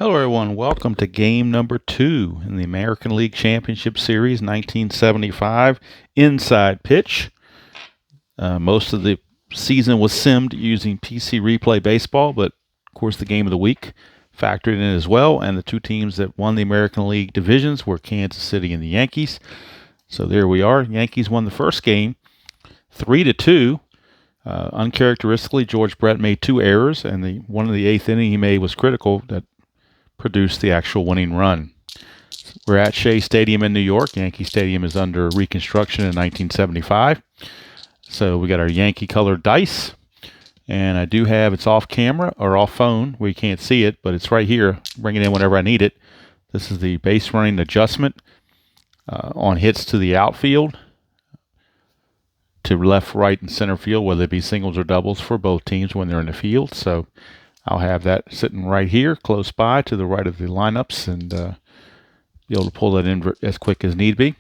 Hello, everyone. Welcome to game number 2 in the American League Championship Series 1975 inside pitch. Most of the season was simmed using PC Replay Baseball, but of course the game of the week factored in as well. And the two teams that won the American League divisions were Kansas City and the Yankees. So there we are. Yankees won the first game 3-2. Uncharacteristically, George Brett made 2 errors, and the one in the 8th inning he made was critical that produced the actual winning run. We're at Shea Stadium in New York. Yankee Stadium is under reconstruction in 1975. So we got our Yankee colored dice. And I do have, it's off camera or off phone where you can't see it, but it's right here. Bring it in whenever I need it. This is the base running adjustment on hits to the outfield, to left, right, and center field, whether it be singles or doubles for both teams when they're in the field. So I'll have that sitting right here, close by, to the right of the lineups, and be able to pull that in as quick as need be.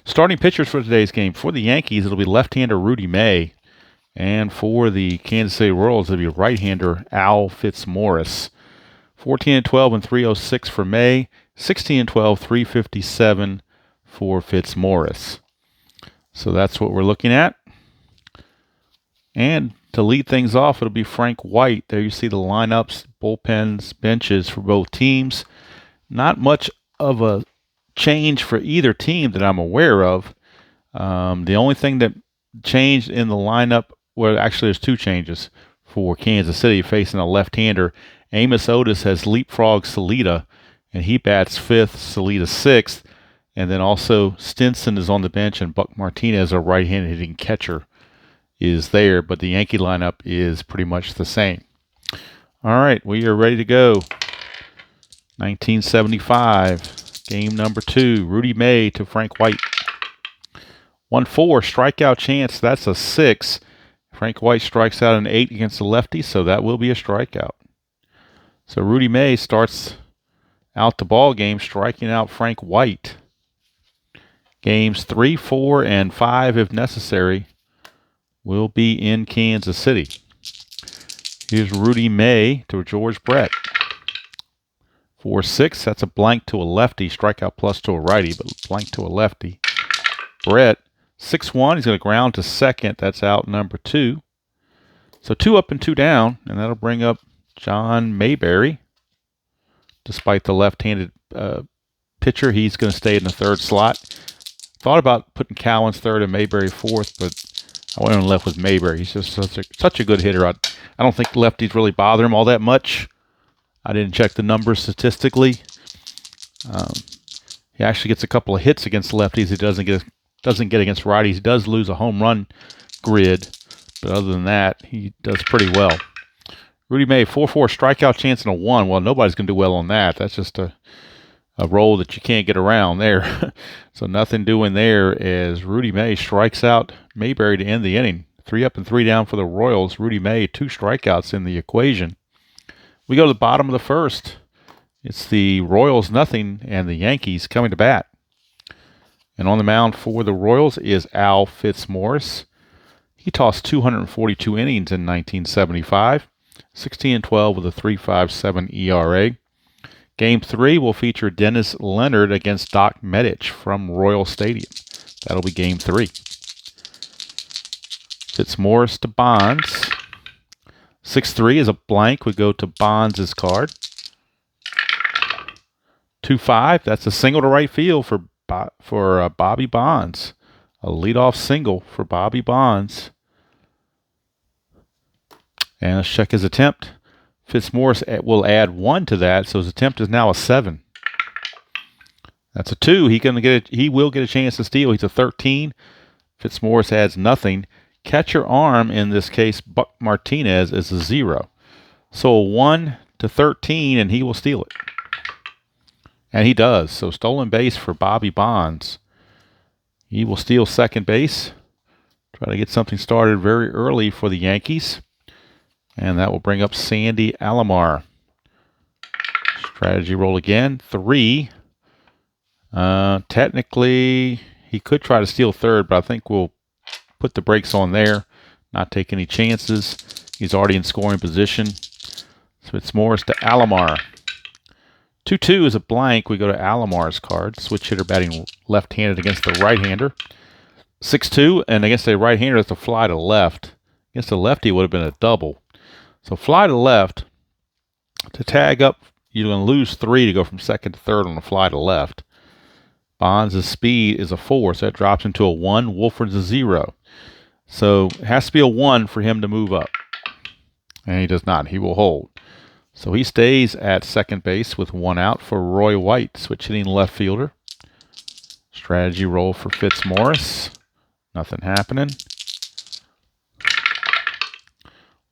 Starting pitchers for today's game. For the Yankees, it'll be left-hander Rudy May. And for the Kansas City Royals, it'll be right-hander Al Fitzmaurice. 14-12 and 306 for May. 16-12, 357 for Fitzmaurice. So that's what we're looking at. And to lead things off, it'll be Frank White. There you see the lineups, bullpens, benches for both teams. Not much of a change for either team that I'm aware of. The only thing that changed in the lineup, well, actually there's 2 changes for Kansas City facing a left-hander. Amos Otis has leapfrogged Salita, and he bats 5th, Salita 6th. And then also Stinson is on the bench, and Buck Martinez, a right-handed hitting catcher, is there, but the Yankee lineup is pretty much the same. All right, we are ready to go. 1975, game number 2. Rudy May to Frank White. 1-4, strikeout chance. That's a 6. Frank White strikes out an 8 against the lefty, so that will be a strikeout. So Rudy May starts out the ball game, striking out Frank White. Games 3, 4, and 5, if necessary, will be in Kansas City. Here's Rudy May to George Brett. 4-6, that's a blank to a lefty. Strikeout plus to a righty, but blank to a lefty. Brett, 6-1, he's going to ground to second. That's out number 2. So 2 up and 2 down, and that'll bring up John Mayberry. Despite the left-handed pitcher, he's going to stay in the 3rd slot. Thought about putting Cowens 3rd and Mayberry 4th, but I went on left with Mayberry. He's just such a good hitter. I don't think lefties really bother him all that much. I didn't check the numbers statistically. He actually gets a couple of hits against lefties. He doesn't get against righties. He does lose a home run grid, but other than that, he does pretty well. Rudy May, 4-4 strikeout chance and a 1. Well, nobody's going to do well on that. That's just a roll that you can't get around there. So nothing doing there as Rudy May strikes out Mayberry to end the inning. 3 up and 3 down for the Royals. Rudy May, 2 strikeouts in the equation. We go to the bottom of the 1st. It's the Royals nothing and the Yankees coming to bat. And on the mound for the Royals is Al Fitzmaurice. He tossed 242 innings in 1975. 16-12 with a 3.57 ERA. Game 3 will feature Dennis Leonard against Doc Medich from Royal Stadium. That'll be Game 3. Fitzmaurice to Bonds. 6-3 is a blank. We go to Bonds' card. 2-5, that's a single to right field for Bobby Bonds. A leadoff single for Bobby Bonds. And let's check his attempt. Fitzmaurice will add 1 to that, so his attempt is now a 7. That's a 2. He will get a chance to steal. He's a 13. Fitzmaurice adds nothing. Catcher arm, in this case, Buck Martinez, is a 0. So a 1 to 13, and he will steal it. And he does. So stolen base for Bobby Bonds. He will steal second base. Try to get something started very early for the Yankees. And that will bring up Sandy Alomar. Strategy roll again. 3. Technically, he could try to steal third, but I think we'll put the brakes on there. Not take any chances. He's already in scoring position. So it's Morris to Alomar. 2-2 is a blank. We go to Alamar's card. Switch hitter batting left-handed against the right-hander. 6-2, and against a right-hander, that's a fly to left. Against a lefty, it would have been a double. So fly to left. To tag up, you're going to lose 3 to go from second to third on a fly to left. Bonds' speed is a 4, so that drops into a 1. Wolford's a 0. So it has to be a 1 for him to move up. And he does not. He will hold. So he stays at second base with 1 out for Roy White, switch hitting left fielder. Strategy roll for Fitzmaurice. Nothing happening.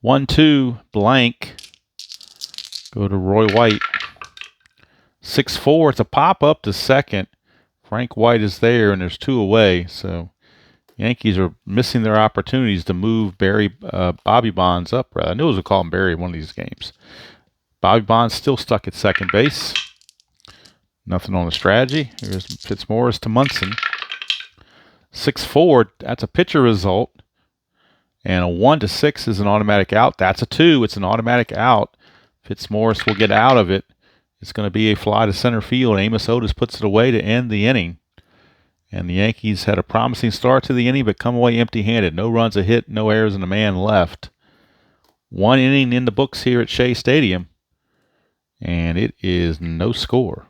1-2 blank. Go to Roy White. 6-4. It's a pop up to second. Frank White is there, and there's 2 away. So Yankees are missing their opportunities to move Bobby Bonds up. I knew it was a call him Barry in one of these games. Bobby Bonds still stuck at second base. Nothing on the strategy. Here's Fitzmaurice to Munson. 6-4. That's a pitcher result. And a 1-6 is an automatic out. That's a 2. It's an automatic out. Fitzmaurice will get out of it. It's going to be a fly to center field. Amos Otis puts it away to end the inning. And the Yankees had a promising start to the inning, but come away empty-handed. No runs, a hit, no errors, and a man left. 1 inning in the books here at Shea Stadium. And it is no score.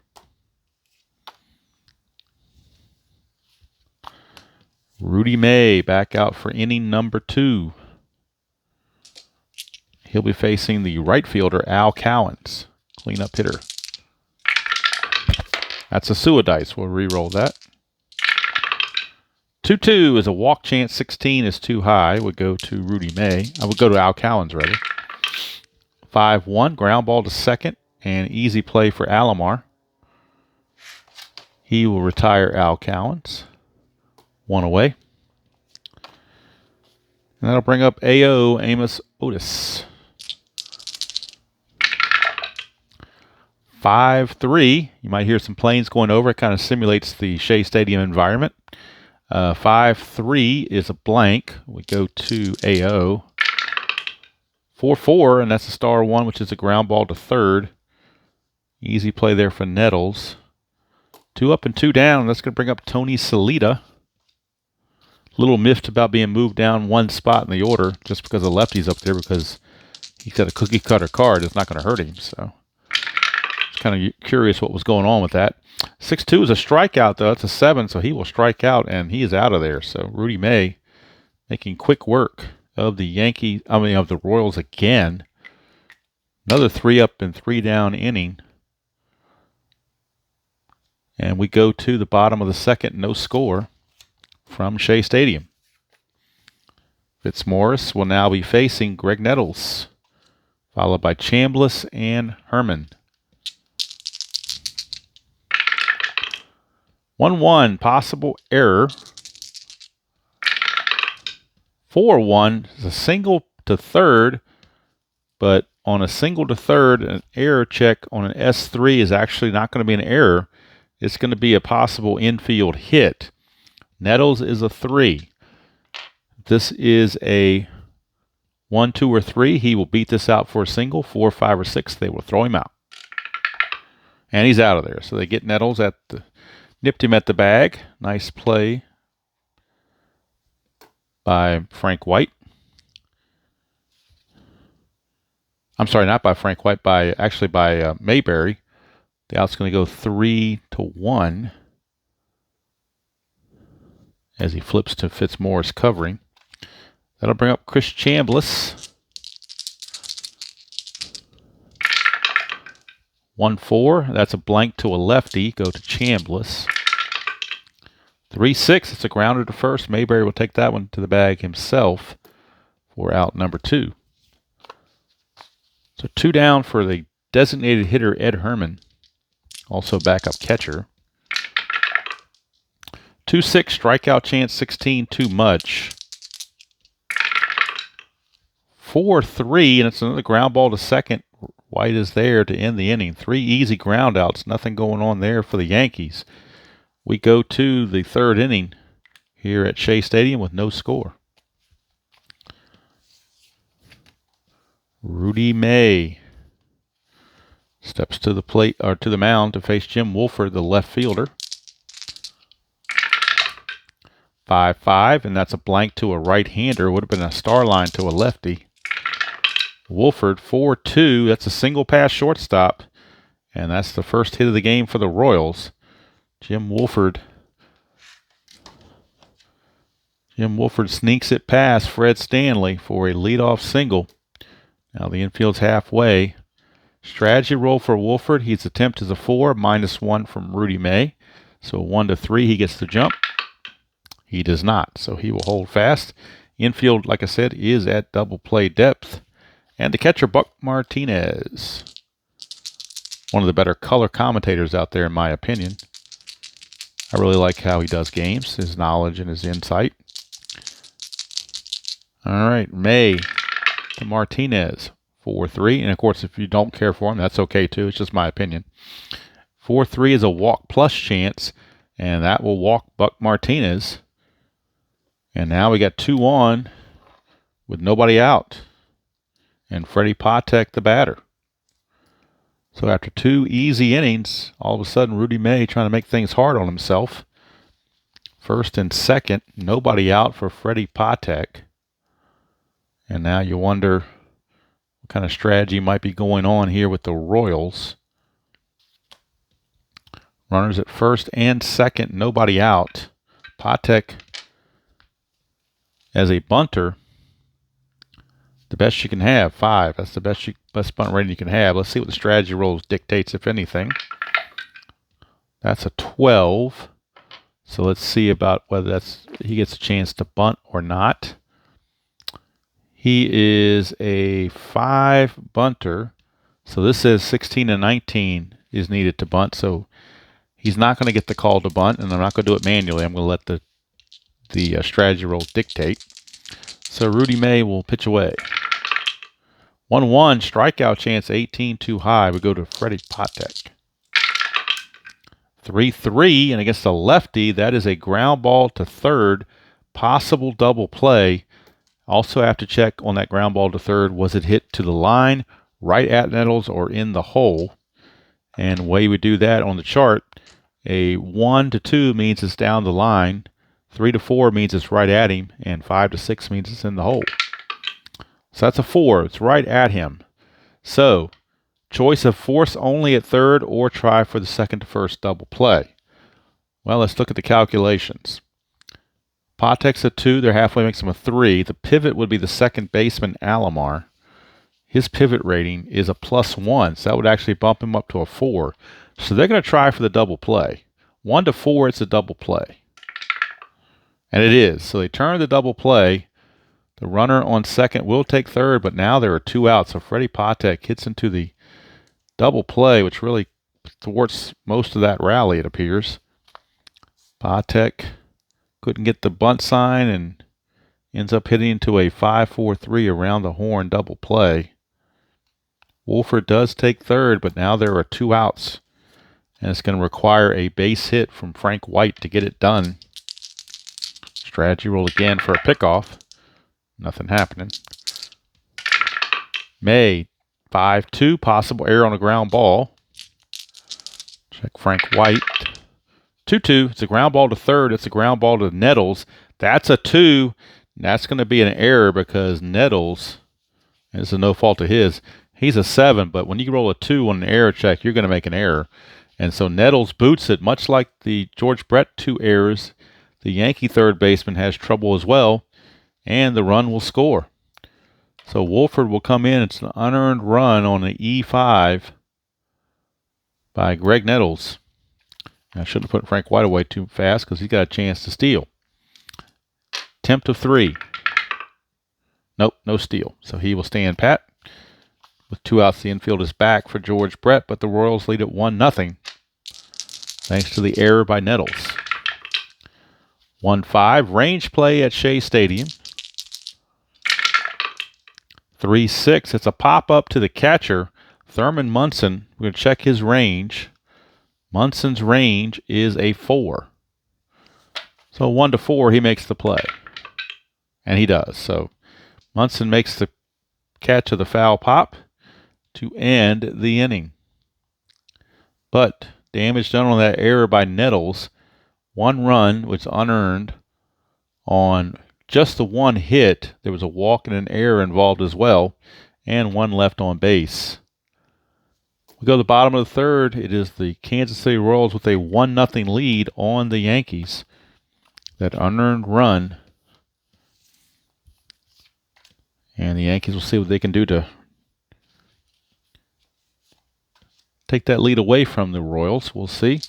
Rudy May back out for inning number 2. He'll be facing the right fielder, Al Cowens. Cleanup hitter. That's a Suadice. We'll re-roll that. 2-2 is a walk chance. 16 is too high. Would go to Rudy May. I would go to Al Cowens, rather. 5-1. Ground ball to second. And easy play for Alomar. He will retire Al Cowens. 1 away. And that'll bring up AO Amos Otis. 5-3. You might hear some planes going over. It kind of simulates the Shea Stadium environment. 5-3 is a blank. We go to AO. 4-4, and that's a star 1, which is a ground ball to third. Easy play there for Nettles. 2 up and 2 down. That's going to bring up Tony Salita. Little miffed about being moved down 1 spot in the order just because the lefty's up there, because he's got a cookie cutter card. It's not going to hurt him. So kind of curious what was going on with that. 6-2 is a strikeout, though. It's a 7, so he will strike out, and he is out of there. So Rudy May making quick work of the of the Royals again. Another 3 up and 3 down inning. And we go to the bottom of the second, no score from Shea Stadium. Fitzmaurice will now be facing Greg Nettles, followed by Chambliss and Herman. 1-1, possible error. 4-1 is a single to third, but on a single to third, an error check on an S3 is actually not going to be an error. It's going to be a possible infield hit. Nettles is a 3. This is a 1, 2, or 3. He will beat this out for a single. 4, 5, or 6. They will throw him out. And he's out of there. So they get Nettles nipped him at the bag. Nice play by Frank White. I'm sorry, not by Frank White, by Mayberry. The out's going to go 3-1 as he flips to Fitzmaurice covering. That'll bring up Chris Chambliss. 1-4. That's a blank to a lefty. Go to Chambliss. 3-6. It's a grounder to first. Mayberry will take that one to the bag himself for out number 2. So 2 down for the designated hitter, Ed Herman. Also backup catcher. 2-6. Strikeout chance. 16. Too much. 4-3. And it's another ground ball to second. White is there to end the inning. 3 easy ground outs. Nothing going on there for the Yankees. We go to the third inning here at Shea Stadium with no score. Rudy May Steps to the plate or to the mound to face Jim Wolford, the left fielder. 5-5, and that's a blank to a right-hander. Would have been a star line to a lefty. Wolford 4-2. That's a single pass shortstop, and that's the first hit of the game for the Royals. Jim Wolford sneaks it past Fred Stanley for a leadoff single. Now the infield's halfway. Strategy roll for Wolford. His attempt is a 4, -1 from Rudy May. So 1-3, he gets the jump. He does not, so he will hold fast. Infield, like I said, is at double play depth. And the catcher, Buck Martinez. One of the better color commentators out there, in my opinion. I really like how he does games, his knowledge and his insight. All right, May to Martinez, 4-3. And, of course, if you don't care for him, that's okay, too. It's just my opinion. 4-3 is a walk plus chance, and that will walk Buck Martinez. And now we got 2 on with nobody out. And Freddie Patek, the batter. So after 2 easy innings, all of a sudden Rudy May trying to make things hard on himself. First and second, nobody out for Freddie Patek. And now you wonder what kind of strategy might be going on here with the Royals. Runners at first and second, nobody out. Patek as a bunter, the best you can have, 5. That's the best bunt rating you can have. Let's see what the strategy rolls dictates, if anything. That's a 12. So let's see about whether he gets a chance to bunt or not. He is a 5 bunter. So this says 16 and 19 is needed to bunt. So he's not going to get the call to bunt, and I'm not going to do it manually. I'm going to let the strategy roll dictate. So Rudy May will pitch away. 1-1, strikeout chance, 18 too high. We go to Freddie Patek. 3-3, and against the lefty, that is a ground ball to third, possible double play. Also have to check on that ground ball to third. Was it hit to the line, right at Nettles, or in the hole? And the way we do that on the chart, a 1-2 means it's down the line. 3-4 means it's right at him, and 5-6 means it's in the hole. So that's a 4. It's right at him. So, choice of force only at third or try for the second to first double play. Well, let's look at the calculations. Patek's a 2. Their halfway makes him a 3. The pivot would be the second baseman, Alomar. His pivot rating is a +1, so that would actually bump him up to a 4. So they're going to try for the double play. 1-4, it's a double play. And it is. So they turn the double play. The runner on second will take third, but now there are 2 outs. So Freddie Patek hits into the double play, which really thwarts most of that rally, it appears. Patek couldn't get the bunt sign and ends up hitting into a 5-4-3 around the horn double play. Wolford does take third, but now there are 2 outs. And it's going to require a base hit from Frank White to get it done. Strategy roll again for a pickoff. Nothing happening. May, 5-2, possible error on a ground ball. Check Frank White. 2-2, it's a ground ball to third. It's a ground ball to Nettles. That's a 2. That's going to be an error because Nettles, and it's a no fault of his, he's a 7, but when you roll a 2 on an error check, you're going to make an error. And so Nettles boots it, much like the George Brett 2 errors. The Yankee third baseman has trouble as well, and the run will score. So Wolford will come in. It's an unearned run on an E5 by Greg Nettles. I shouldn't have put Frank White away too fast because he's got a chance to steal. Attempt of 3. Nope, no steal. So he will stand pat. With 2 outs, the infield is back for George Brett, but the Royals lead at 1-0 thanks to the error by Nettles. 1-5, range play at Shea Stadium. 3-6, it's a pop-up to the catcher, Thurman Munson. We're going to check his range. Munson's range is a 4. So 1-4, he makes the play. And he does. So Munson makes the catch of the foul pop to end the inning. But damage done on that error by Nettles. 1 run was unearned on just the 1 hit. There was a walk and an error involved as well, and 1 left on base. We go to the bottom of the 3rd. It is the Kansas City Royals with a 1-0 lead on the Yankees. That unearned run. And the Yankees will see what they can do to take that lead away from the Royals. We'll see.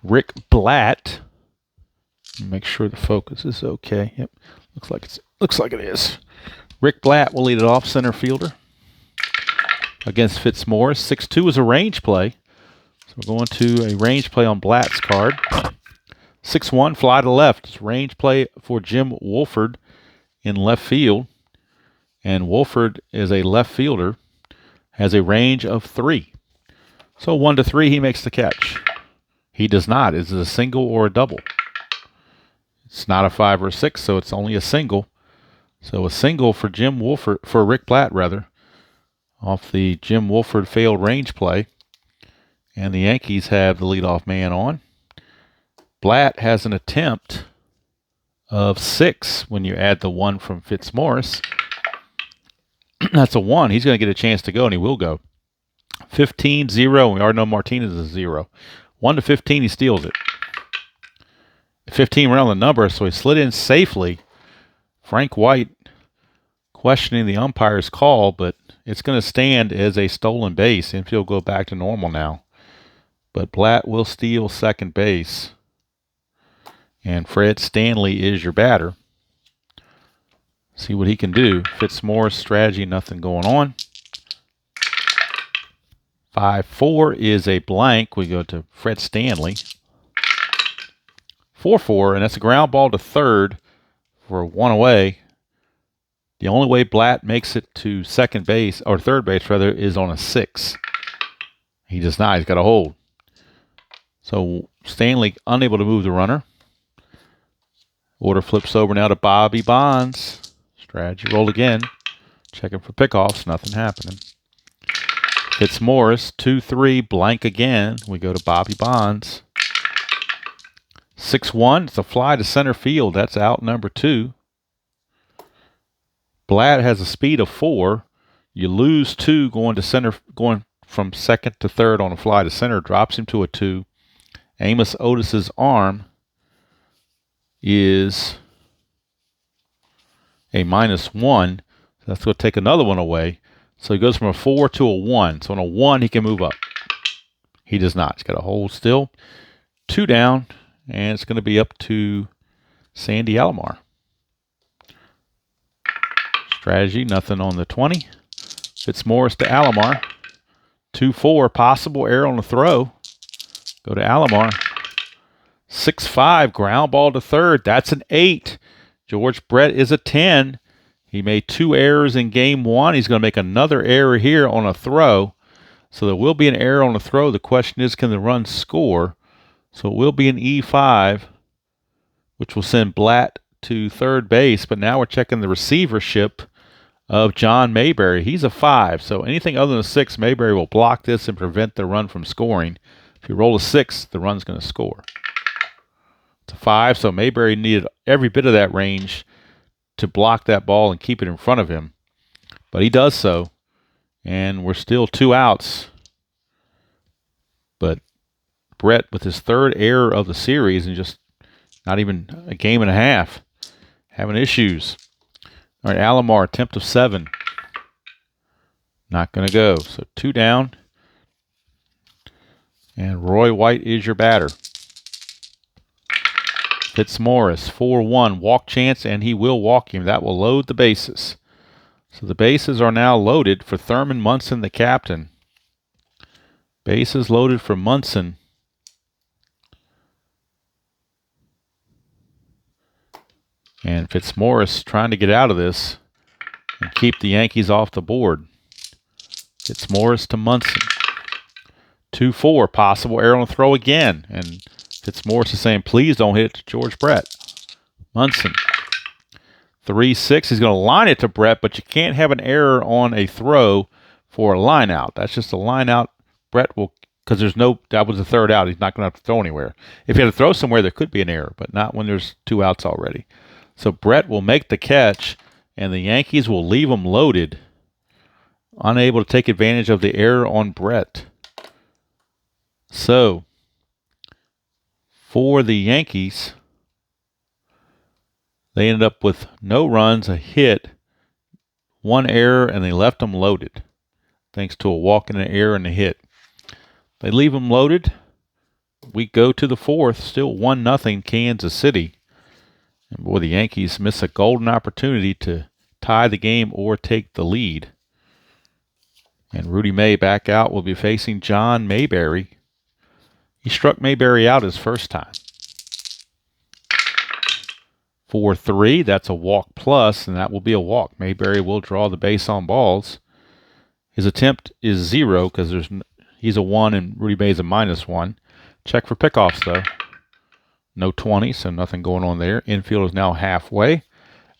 Rick Blatt. Make sure the focus is okay. Yep. Looks like it is. Rick Blatt will lead it off, center fielder. Against Fitzmaurice. 6-2 is a range play. So we're going to a range play on Blatt's card. 6-1, fly to left. It's range play for Jim Wolford in left field. And Wolford is a left fielder. Has a range of 3. So 1-3, he makes the catch. He does not. Is it a single or a double? It's not a 5 or a 6, so it's only a single. So a single for Jim Wolford, for Rick Blatt rather, off the Jim Wolford failed range play. And the Yankees have the leadoff man on. Blatt has an attempt of 6 when you add the 1 from Fitzmaurice. That's a 1. He's going to get a chance to go, and he will go. 15-0. We already know Martinez is 0. 1-15, he steals it. 15 around the number, so he slid in safely. Frank White questioning the umpire's call, but it's going to stand as a stolen base. Infield go back to normal now. But Blatt will steal second base. And Fred Stanley is your batter. See what he can do. Fitzmaurice strategy, nothing going on. 5-4 is a blank. We go to Fred Stanley. 4-4, and that's a ground ball to third for 1 away. The only way Blatt makes it to second base, or third base rather, is on a 6. He does not. He's got a hold. So Stanley unable to move the runner. Order flips over now to Bobby Bonds. Strategy roll again. Checking for pickoffs. Nothing happening. Fitzmaurice, 2-3, blank again. We go to Bobby Bonds. 6-1. It's a fly to center field. That's out number 2. Blatt has a speed of 4. You lose 2 going to center, going from second to third on a fly to center. Drops him to a 2. Amos Otis's arm is a -1. So that's going to take another one away. So he goes from a 4 to a 1. So on a 1, he can move up. He does not. He's got a hold still. 2 down, and it's going to be up to Sandy Alomar. Strategy, nothing on the 20. Fitzmaurice to Alomar. 2-4, possible error on the throw. Go to Alomar. 6-5, ground ball to third. That's an 8. George Brett is a 10. He made 2 errors in game 1. He's going to make another error here on a throw. So there will be an error on the throw. The question is, can the run score? So it will be an E5, which will send Blatt to third base. But now we're checking the receivership of John Mayberry. He's a 5. So anything other than a 6, Mayberry will block this and prevent the run from scoring. If you roll a 6, the run's going to score. It's a 5, so Mayberry needed every bit of that range to block that ball and keep it in front of him. But he does so. And we're still 2 outs. But Brett, with his 3rd error of the series and just not even a game and a half, having issues. All right, Alomar, attempt of 7. Not going to go. So 2 down. And Roy White is your batter. Fitzmaurice, 4-1, walk chance, and he will walk him. That will load the bases. So the bases are now loaded for Thurman Munson, the captain. Bases loaded for Munson. And Fitzmaurice trying to get out of this and keep the Yankees off the board. Fitzmaurice to Munson. 2-4, possible error on the throw again. And Fitzmaurice is saying, please don't hit it to George Brett. Munson. 3-6. He's going to line it to Brett, but you can't have an error on a throw for a line out. That's just a line out. Brett will because that was the third out. He's not going to have to throw anywhere. If he had to throw somewhere, there could be an error, but not when there's 2 outs already. So Brett will make the catch, and the Yankees will leave him loaded, unable to take advantage of the error on Brett. So, for the Yankees, they ended up with no runs, a hit, 1 error, and they left them loaded, thanks to a walk and an error and a hit. They leave them loaded. We go to the 4th, still 1-0 Kansas City. And boy, the Yankees miss a golden opportunity to tie the game or take the lead. And Rudy May back out will be facing John Mayberry. He struck Mayberry out his first time. 4-3, that's a walk plus, and that will be a walk. Mayberry will draw the base on balls. His attempt is 0 because he's a 1 and Rudy May is a -1. Check for pickoffs, though. No 20, so nothing going on there. Infield is now halfway.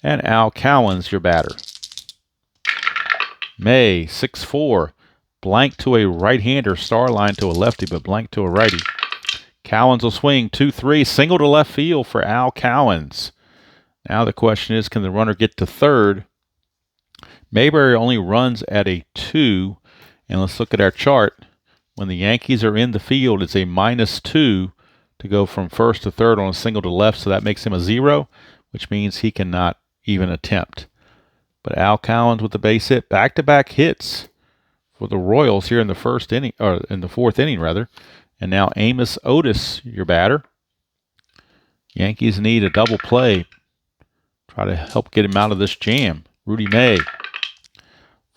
And Al Cowan's your batter. May, 6-4. Blank to a right-hander. Star line to a lefty, but blank to a righty. Cowens will swing 2-3. Single to left field for Al Cowens. Now the question is, can the runner get to third? Mayberry only runs at a 2. And let's look at our chart. When the Yankees are in the field, it's a -2 to go from first to third on a single to left, so that makes him a 0, which means he cannot even attempt. But Al Cowens with the base hit, back-to-back hits for the Royals here in the 4th inning rather. And now Amos Otis, your batter. Yankees need a double play. Try to help get him out of this jam. Rudy May,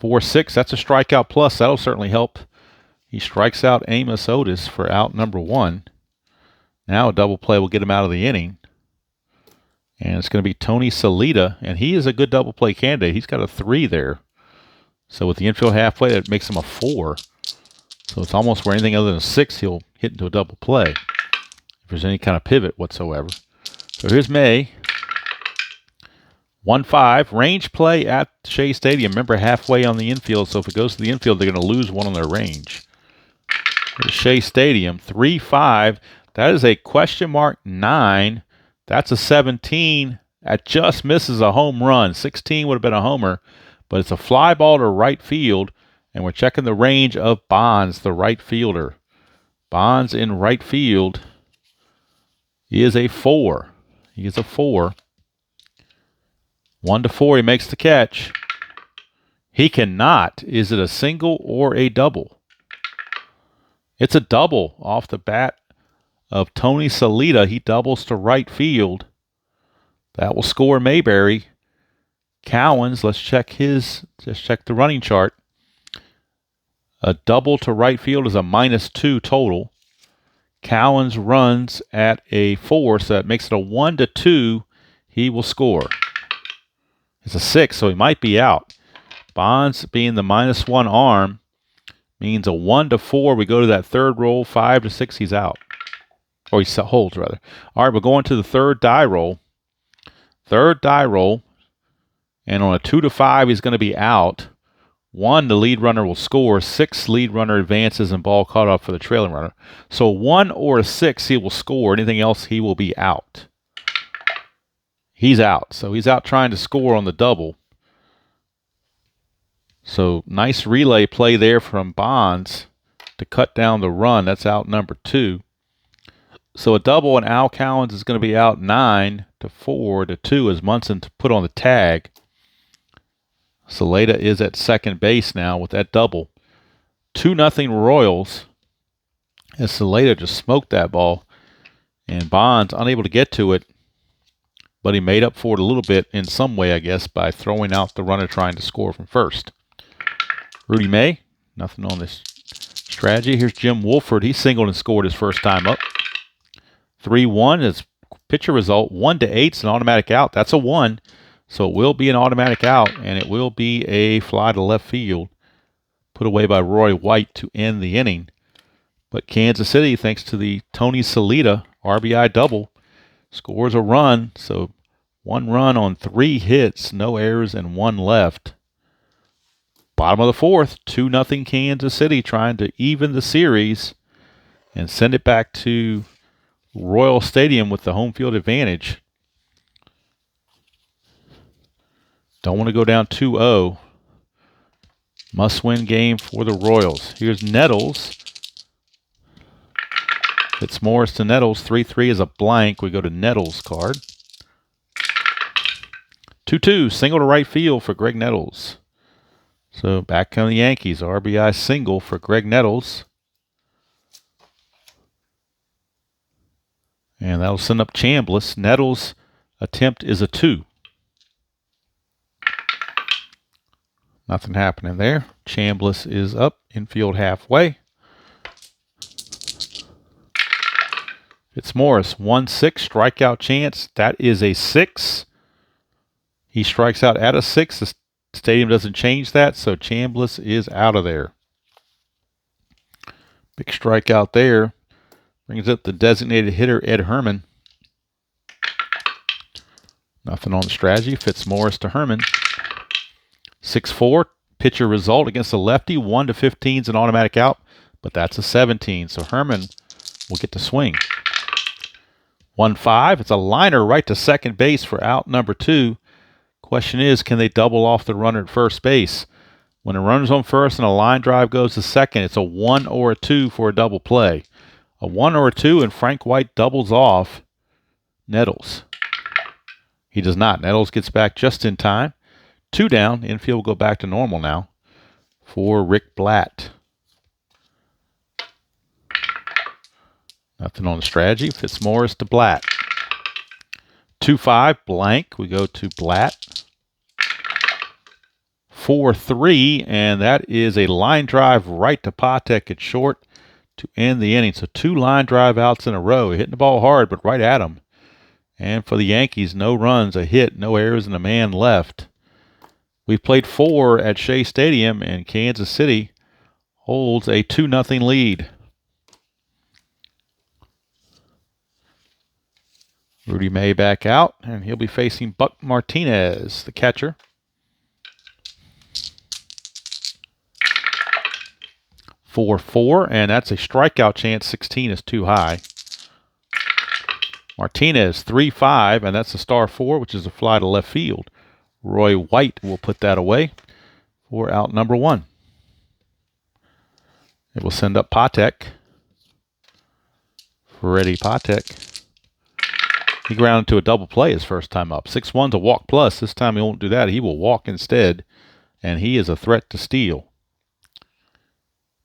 4-6. That's a strikeout plus. That'll certainly help. He strikes out Amos Otis for out number 1. Now a double play will get him out of the inning. And it's going to be Tony Salita, and he is a good double play candidate. He's got a 3 there. So with the infield halfway, that makes him a 4. So it's almost where anything other than a 6 he'll hit into a double play, if there's any kind of pivot whatsoever. So here's May. 1-5. Range play at Shea Stadium. Remember, halfway on the infield, so if it goes to the infield, they're going to lose 1 on their range. Here's Shea Stadium. 3-5. That is a question mark 9. That's a 17. That just misses a home run. 16 would have been a homer, but it's a fly ball to right field, and we're checking the range of Bonds, the right fielder. Bonds in right field is a 4. He is a 4. 1-4, he makes the catch. He cannot. Is it a single or a double? It's a double off the bat of Tony Salita. He doubles to right field. That will score Mayberry. Cowens, let's check the running chart. A double to right field is a -2 total. Cowens runs at a 4, so that makes it a 1-2. He will score. It's a 6, so he might be out. Bonds being the -1 arm means a 1-4. We go to that third roll. 5-6, he's out. Or he holds, rather. All right, we're going to the third die roll. Third die roll. And on a 2-5, he's going to be out. 1, the lead runner will score. 6, lead runner advances and ball caught off for the trailing runner. So 1 or a 6, he will score. Anything else, he will be out. He's out. So he's out trying to score on the double. So nice relay play there from Bonds to cut down the run. That's out number 2. So a double, and Al Cowens is going to be out 9-4-2 as Munson to put on the tag. Saleta is at second base now with that double. 2-0 Royals as Saleta just smoked that ball. And Bonds unable to get to it, but he made up for it a little bit in some way, I guess, by throwing out the runner trying to score from first. Rudy May, nothing on this strategy. Here's Jim Wolford. He singled and scored his first time up. 3-1 is pitcher result. 1-8 is an automatic out. That's a 1. So it will be an automatic out, and it will be a fly to left field put away by Roy White to end the inning. But Kansas City, thanks to the Tony Salita RBI double, scores a run. So 1 run on 3 hits, no errors, and 1 left. Bottom of the 4th, 2-0 Kansas City trying to even the series. and send it back to Royal Stadium with the home field advantage. Don't want to go down 2-0. Must-win game for the Royals. Here's Nettles. Fitzmaurice to Nettles. 3-3 is a blank. We go to Nettles' card. 2-2, single to right field for Greg Nettles. So back come the Yankees. RBI single for Greg Nettles. And that'll send up Chambliss. Nettles' attempt is a 2. Nothing happening there. Chambliss is up, infield halfway. Fitzmaurice, 1-6, strikeout chance. That is a 6. He strikes out at a 6. The stadium doesn't change that, so Chambliss is out of there. Big strikeout there. Brings up the designated hitter, Ed Herman. Nothing on the strategy. Fitzmaurice to Herman. 6-4. Pitcher result against the lefty. 1-15 is an automatic out, but that's a 17. So Herman will get to swing. 1-5. It's a liner right to second base for out number 2. Question is, can they double off the runner at first base? When a runner's on first and a line drive goes to second, it's a 1 or a 2 for a double play. A 1 or a 2, and Frank White doubles off Nettles. He does not. Nettles gets back just in time. 2 down. Infield will go back to normal now for Rick Blatt. Nothing on the strategy. Fitzmaurice to Blatt. 2-5, blank. We go to Blatt. 4-3, and that is a line drive right to Patek at short to end the inning. So 2 line drive outs in a row. Hitting the ball hard, but right at him. And for the Yankees, no runs, a hit, no errors, and a man left. We've played 4 at Shea Stadium, and Kansas City holds a 2-0 lead. Rudy May back out, and he'll be facing Buck Martinez, the catcher. 4-4, and that's a strikeout chance. 16 is too high. Martinez, 3-5, and that's a star 4, which is a fly to left field. Roy White will put that away for out number 1. It will send up Patek. Freddie Patek. He grounded to a double play his first time up. 6-1's a walk plus. This time he won't do that. He will walk instead, and he is a threat to steal.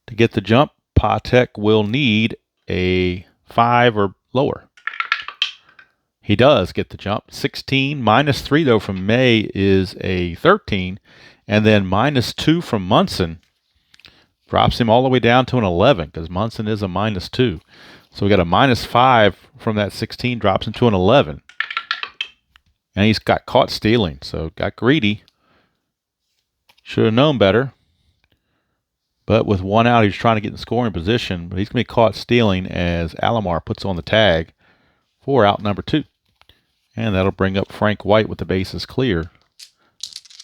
To get the jump, Patek will need a 5 or lower. He does get the jump. 16, -3 though from May is a 13, and then -2 from Munson drops him all the way down to an 11 because Munson is a -2. So we got a -5 from that 16, drops him to an 11. And he's got caught stealing, so got greedy. Should have known better. But with 1 out, he's trying to get in scoring position, but he's going to be caught stealing as Alomar puts on the tag for out number 2. And that'll bring up Frank White with the bases clear.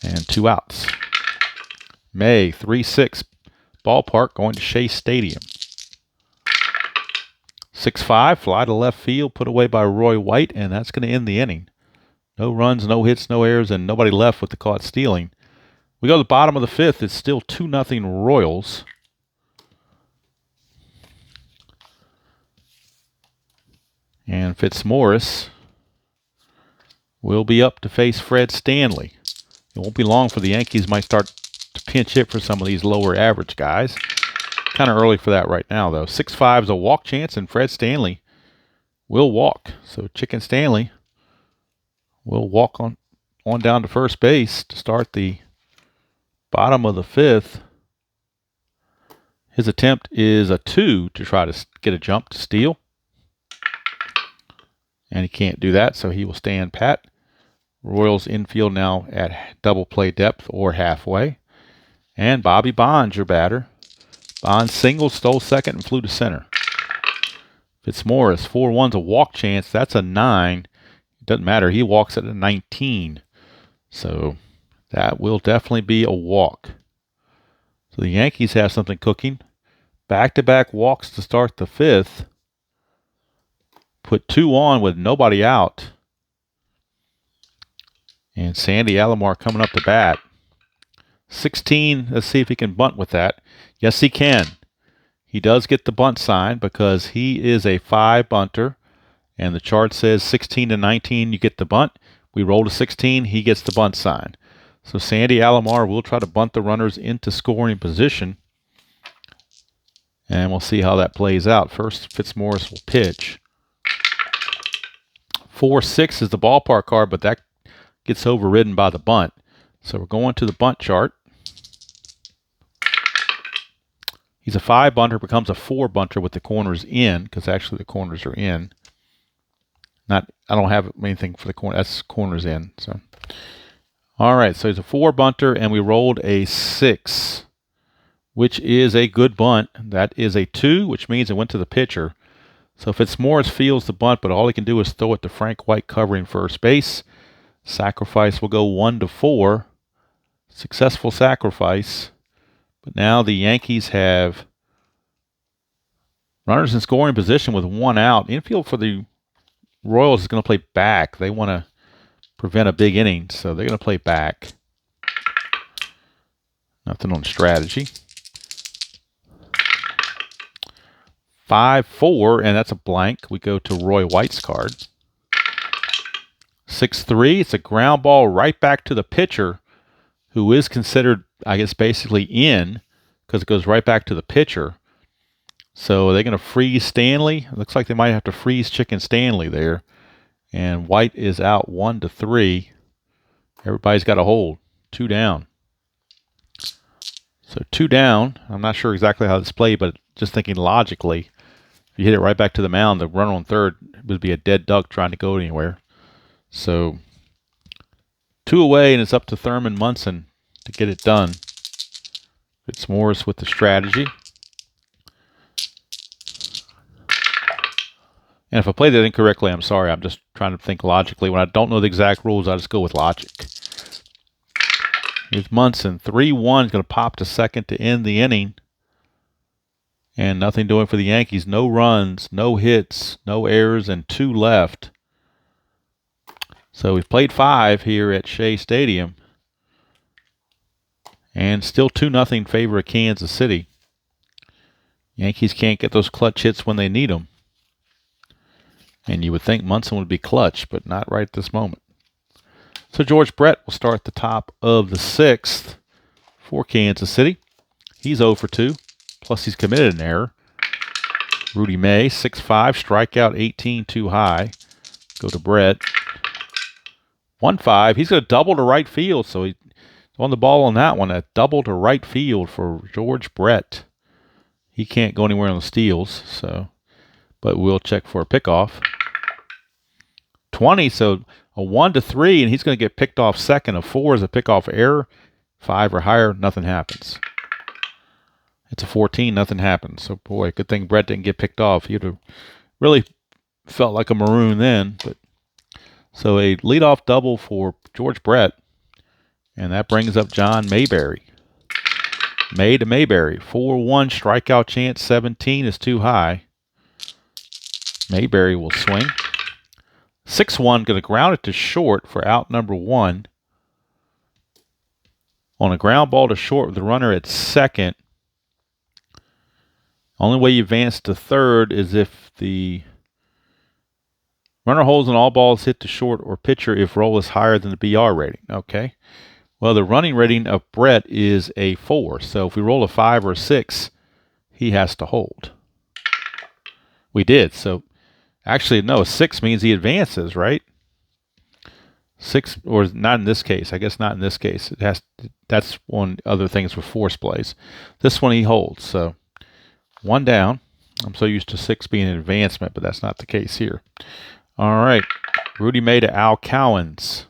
And 2 outs. May, 3-6 ballpark going to Shea Stadium. 6-5, fly to left field, put away by Roy White, and that's going to end the inning. No runs, no hits, no errors, and nobody left with the caught stealing. We go to the bottom of the 5th. It's still 2-0 Royals. And Fitzmaurice will be up to face Fred Stanley. It won't be long for the Yankees might start to pinch hit for some of these lower average guys. Kind of early for that right now, though. 6-5 is a walk chance, and Fred Stanley will walk. So Chicken Stanley will walk on down to first base to start the bottom of the 5th. His attempt is a 2 to try to get a jump to steal. And he can't do that, so he will stand pat. Royals infield now at double play depth or halfway. And Bobby Bonds, your batter. Bonds singled, stole second, and flew to center. Fitzmaurice, 4-1's a walk chance. That's a 9. It doesn't matter. He walks at a 19. So that will definitely be a walk. So the Yankees have something cooking. Back-to-back walks to start the fifth. Put 2 on with nobody out. And Sandy Alomar coming up to bat. 16, let's see if he can bunt with that. Yes, he can. He does get the bunt sign because he is a 5 bunter. And the chart says 16 to 19, you get the bunt. We roll to 16, he gets the bunt sign. So Sandy Alomar will try to bunt the runners into scoring position. And we'll see how that plays out. First, Fitzmaurice will pitch. 4-6 is the ballpark card, but that gets overridden by the bunt. So we're going to the bunt chart. He's a 5 bunter, becomes a 4 bunter with the corners in, because actually the corners are in. I don't have anything for the corner. That's corners in. So, all right. So he's a 4 bunter, and we rolled a 6, which is a good bunt. That is a 2, which means it went to the pitcher. So Fitzmaurice fields the bunt, but all he can do is throw it to Frank White covering first base. Sacrifice will go 1-4. Successful sacrifice. But now the Yankees have runners in scoring position with 1 out. Infield for the Royals is going to play back. They want to prevent a big inning, so they're going to play back. Nothing on strategy. 5-4, and that's a blank. We go to Roy White's card. 6-3, it's a ground ball right back to the pitcher, who is considered, I guess, basically in, because it goes right back to the pitcher. So are they going to freeze Stanley? It looks like they might have to freeze Chicken Stanley there. And White is out 1-3. Everybody's got a hold. 2 down. So 2 down. I'm not sure exactly how this played, but just thinking logically, if you hit it right back to the mound, the runner on third would be a dead duck trying to go anywhere. So 2 away, and it's up to Thurman Munson to get it done. Fitzmaurice with the strategy. And if I played that incorrectly, I'm sorry. I'm just trying to think logically. When I don't know the exact rules, I just go with logic. Here's Munson. 3-1 is going to pop to second to end the inning. And nothing doing for the Yankees. No runs, no hits, no errors, and 2 left. So we've played 5 here at Shea Stadium. And still 2-0 in favor of Kansas City. Yankees can't get those clutch hits when they need them. And you would think Munson would be clutch, but not right at this moment. So George Brett will start at the top of the 6th for Kansas City. He's 0 for 2, plus he's committed an error. Rudy May, 6-5, strikeout 18 too high. Go to Brett. 1-5, he's going to double to right field, so he's on the ball on that one. A double to right field for George Brett. He can't go anywhere on the steals, so, but we'll check for a pickoff. 20, so a 1-3, and he's going to get picked off second. A 4 is a pickoff error. 5 or higher, nothing happens. It's a 14, nothing happens. So, boy, good thing Brett didn't get picked off. He'd have really felt like a maroon then. But so a leadoff double for George Brett, and that brings up John Mayberry. May to Mayberry. 4-1, strikeout chance, 17 is too high. Mayberry will swing. 6-1, going to ground it to short for out number 1. On a ground ball to short with the runner at second. Only way you advance to third is if the runner holds and all balls hit to short or pitcher if roll is higher than the BR rating. Okay. Well, the running rating of Brett is a 4. So if we roll a 5 or a 6, he has to hold. We did. So actually, no, a 6 means he advances, right? 6, or not in this case. I guess not in this case. It has. That's one other things with force plays. This one he holds. So 1 down. I'm so used to 6 being an advancement, but that's not the case here. All right. Rudy May to Al Cowens.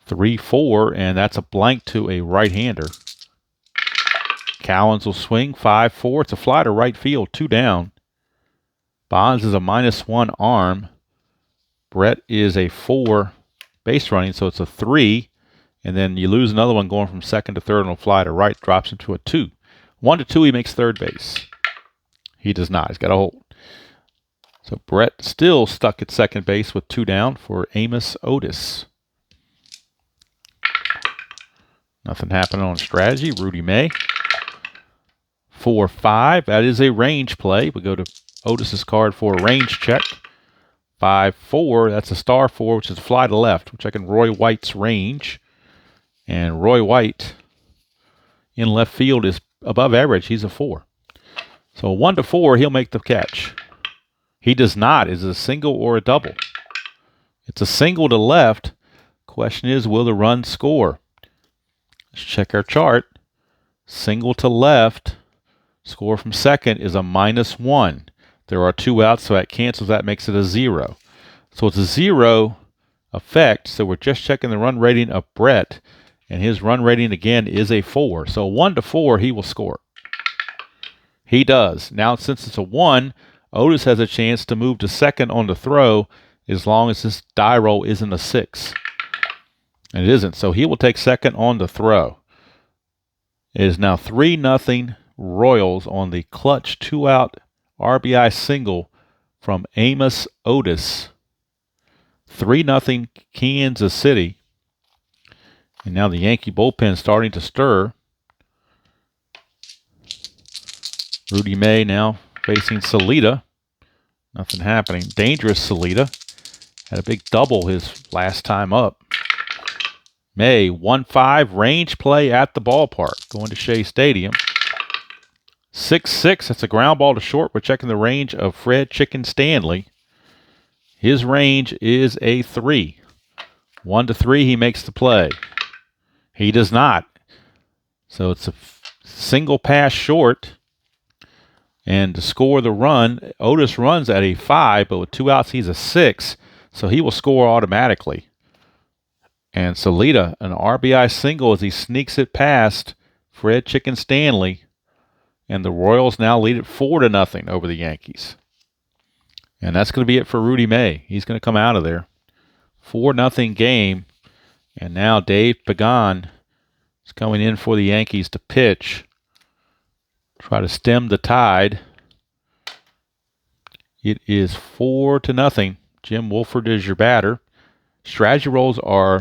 3-4, and that's a blank to a right-hander. Cowens will swing, 5-4. It's a fly to right field, 2 down. Bonds is a -1 arm. Brett is a 4 base running, so it's a 3. And then you lose another one going from second to third on a fly to right, drops into a 2. 1-2, he makes third base. He does not. He's got a hold. So Brett still stuck at second base with 2 down for Amos Otis. Nothing happening on strategy. Rudy May. 4-5. That is a range play. We go to Otis's card for a range check. 5-4. That's a star 4, which is a fly to left. We're checking Roy White's range. And Roy White in left field is above average. He's a 4. So 1-4, he'll make the catch. He does not. Is it a single or a double? It's a single to left. Question is, will the run score? Let's check our chart. Single to left. Score from second is a -1. There are 2 outs, so that cancels. That makes it a 0. So it's a 0 effect. So we're just checking the run rating of Brett. And his run rating, again, is a 4. So 1-4, he will score. He does. Now, since it's a 1, Otis has a chance to move to second on the throw as long as this die roll isn't a 6. And it isn't. So he will take second on the throw. It is now 3-0 Royals on the clutch 2-out RBI single from Amos Otis. 3-0 Kansas City. And now the Yankee bullpen starting to stir. Rudy May now facing Salita. Nothing happening. Dangerous Salita. Had a big double his last time up. May, 1-5, range play at the ballpark. Going to Shea Stadium. 6-6, that's a ground ball to short. We're checking the range of Fred Chicken Stanley. His range is a 3. 1-3, he makes the play. He does not. So it's a single pass short. And to score the run, Otis runs at a 5, but with 2 outs, he's a 6. So he will score automatically. And Salita, an RBI single as he sneaks it past Fred Chicken Stanley. And the Royals now lead it 4-0 over the Yankees. And that's going to be it for Rudy May. He's going to come out of there. 4-0 game. And now Dave Pagan is coming in for the Yankees to pitch. Try to stem the tide. It is 4-0. Jim Wolford is your batter. Strategy rolls are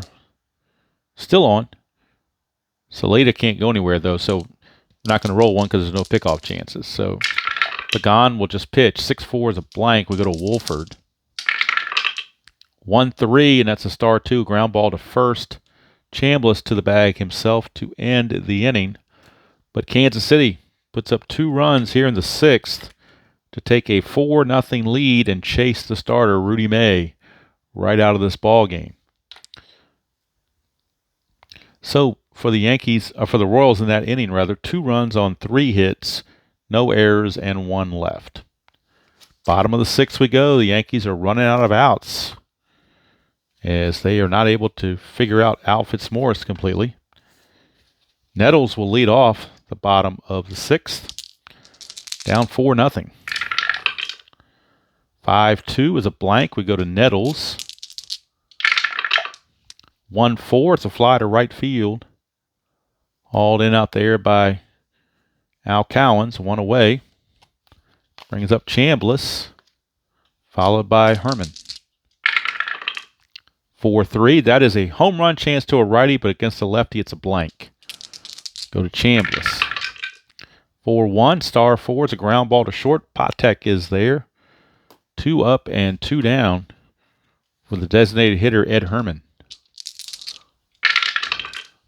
still on. Salita can't go anywhere, though, so we're not going to roll one because there's no pickoff chances. So Pagan will just pitch. 6-4 is a blank. We go to Wolford. 1-3, and that's a star 2. Ground ball to first. Chambliss to the bag himself to end the inning. But Kansas City puts up 2 runs here in the 6th to take a 4-0 lead and chase the starter, Rudy May, right out of this ball game. So for the Yankees, for the Royals in that inning, rather, 2 runs on 3 hits, no errors, and 1 left. Bottom of the 6th we go. The Yankees are running out of outs as they are not able to figure out Al Fitzmaurice completely. Nettles will lead off the bottom of the 6th. Down 4-0. 5-2 is a blank. We go to Nettles. 1-4. It's a fly to right field. Hauled in out there by Al Cowens. 1 away. Brings up Chambliss. Followed by Herman. 4-3. That is a home run chance to a righty, but against a lefty, it's a blank. Go to Chambliss. 4-1. Star 4 is a ground ball to short. Patek is there. 2 up and 2 down for the designated hitter, Ed Herman.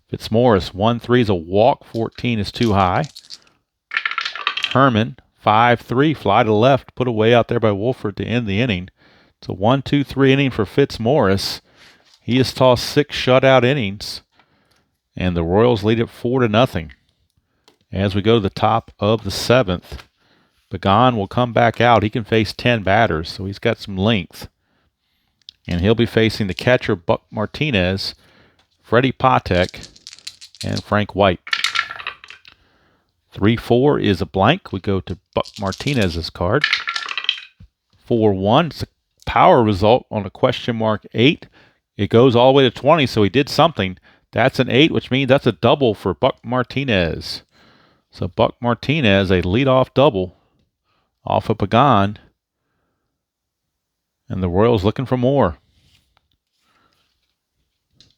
Fitzmaurice, 1-3 is a walk. 14 is too high. Herman, 5-3, fly to the left, put away out there by Wolford to end the inning. It's a 1-2-3 inning for Fitzmaurice. He has tossed 6 shutout innings, and the Royals lead it 4-0. As we go to the top of the 7th, Pagan will come back out. He can face 10 batters, so he's got some length. And he'll be facing the catcher, Buck Martinez, Freddie Patek, and Frank White. 3-4 is a blank. We go to Buck Martinez's card. 4-1. It's a power result on a question mark 8. It goes all the way to 20, so he did something. That's an 8, which means that's a double for Buck Martinez. So Buck Martinez, a leadoff double off of Pagan. And the Royals looking for more.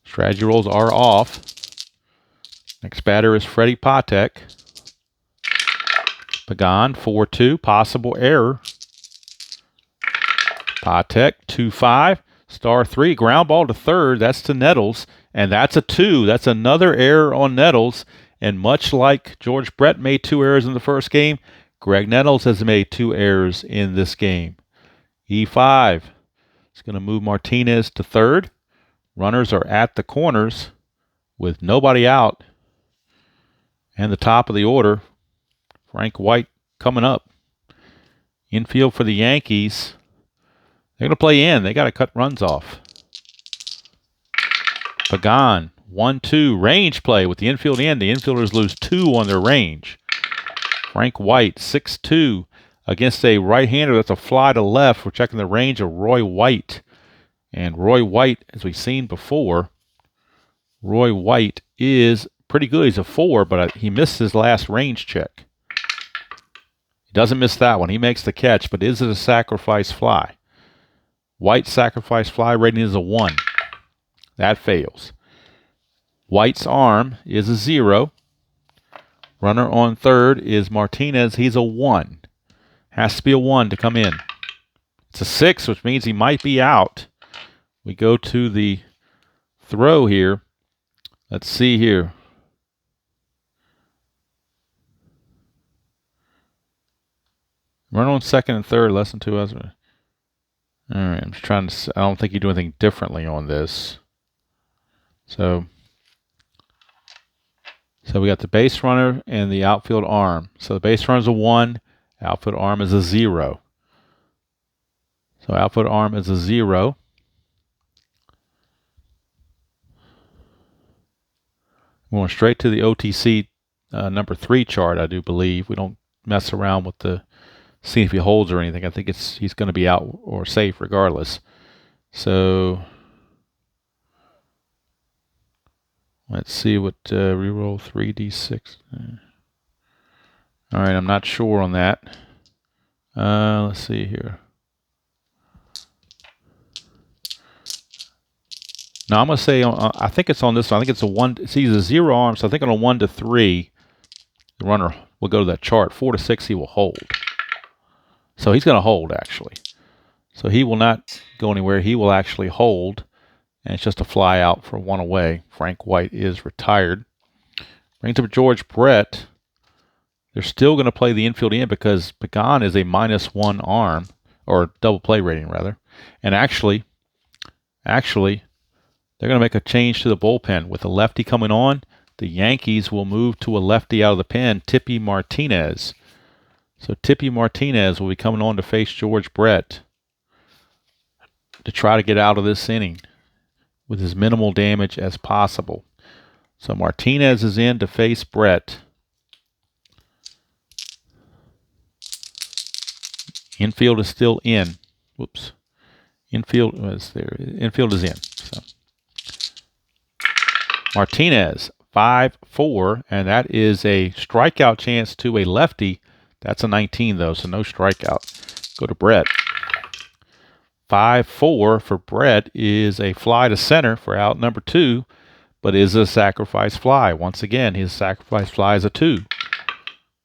Strategy rolls are off. Next batter is Freddie Patek. Pagan, 4-2, possible error. Patek, 2-5, star 3, ground ball to third. That's to Nettles, and that's a 2. That's another error on Nettles. And much like George Brett made 2 errors in the first game, Greg Nettles has made 2 errors in this game. E5. It's going to move Martinez to third. Runners are at the corners with nobody out. And the top of the order, Frank White coming up. Infield for the Yankees. They're going to play in. They got to cut runs off. Pagan, 1-2. Range play with the infield in. The infielders lose 2 on their range. Frank White, 6-2. Against a right-hander that's a fly to left. We're checking the range of Roy White. And Roy White, as we've seen before, Roy White is pretty good. He's a 4, but he missed his last range check. He doesn't miss that one. He makes the catch, but is it a sacrifice fly? White's sacrifice fly rating is a 1. That fails. White's arm is a 0. Runner on third is Martinez. He's a 1. Has to be a 1 to come in. It's a 6, which means he might be out. We go to the throw here. Let's see here. Run on second and third, less than 2 hours. All right, I'm just trying to. I don't think you do anything differently on this. So we got the base runner and the outfield arm. So the base runner is a 1. Outfield arm is a 0. So outfield arm is a 0. We're going straight to the OTC number 3 chart, I do believe. We don't mess around with the see if he holds or anything. I think he's going to be out or safe regardless. So let's see what reroll 3d6. All right, I'm not sure on that. Let's see here. Now I'm going to say I think it's on this one. I think it's a 1. It's either 0 arm, so I think on a 1 to 3, the runner will go to that chart. 4 to 6, he will hold. So he's going to hold actually. So he will not go anywhere. He will actually hold, and it's just a fly out for 1 away. Frank White is retired. Brings up George Brett. They're still going to play the infield in because Pagan is a -1 arm, or double play rating rather. And actually, they're going to make a change to the bullpen. With the lefty coming on, the Yankees will move to a lefty out of the pen, Tippy Martinez. So Tippy Martinez will be coming on to face George Brett to try to get out of this inning with as minimal damage as possible. So Martinez is in to face Brett. Infield is still in. Whoops. Infield was there. Infield is in. So Martinez, 5-4, and that is a strikeout chance to a lefty. That's a 19, though, so no strikeout. Go to Brett. 5-4 for Brett is a fly to center for out number 2, but is a sacrifice fly. Once again, his sacrifice fly is a 2.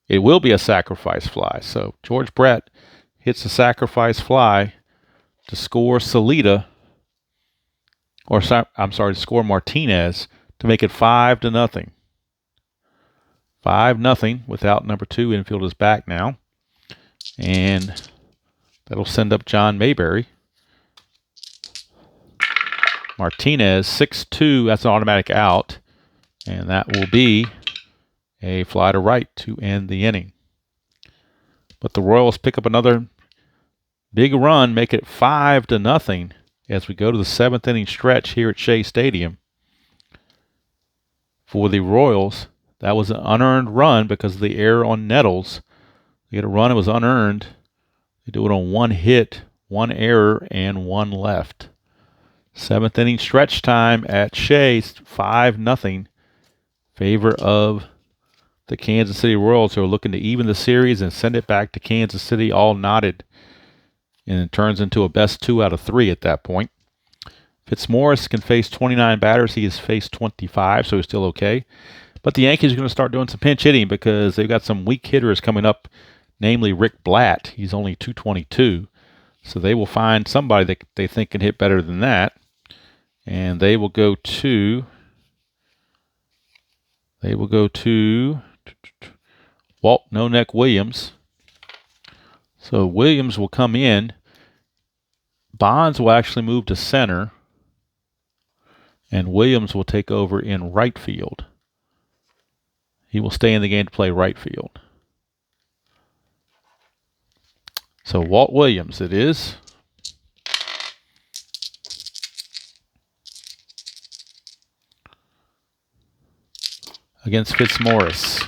It will be a sacrifice fly. So George Brett hits a sacrifice fly to score Salita, or I'm sorry, to score Martinez to make it 5-0. 5-0 without number 2. Infield is back now. And that'll send up John Mayberry. Martinez, 6-2. That's an automatic out. And that will be a fly to right to end the inning. But the Royals pick up another big run, make it 5-0 as we go to the 7th inning stretch here at Shea Stadium. For the Royals, that was an unearned run because of the error on Nettles. They get a run, it was unearned. They do it on 1 hit, 1 error, and 1 left. Seventh inning stretch time at Shea, 5-0, favor of the Kansas City Royals, who are looking to even the series and send it back to Kansas City all knotted. And it turns into a best 2 out of 3 at that point. Fitzmaurice can face 29 batters. He has faced 25, so he's still okay. But the Yankees are going to start doing some pinch hitting because they've got some weak hitters coming up, namely Rick Blatt. He's only 222. So they will find somebody that they think can hit better than that. And they will go to Walt No-Neck Williams. So Williams will come in. Bonds will actually move to center. And Williams will take over in right field. He will stay in the game to play right field. So Walt Williams it is. Against Fitzmaurice.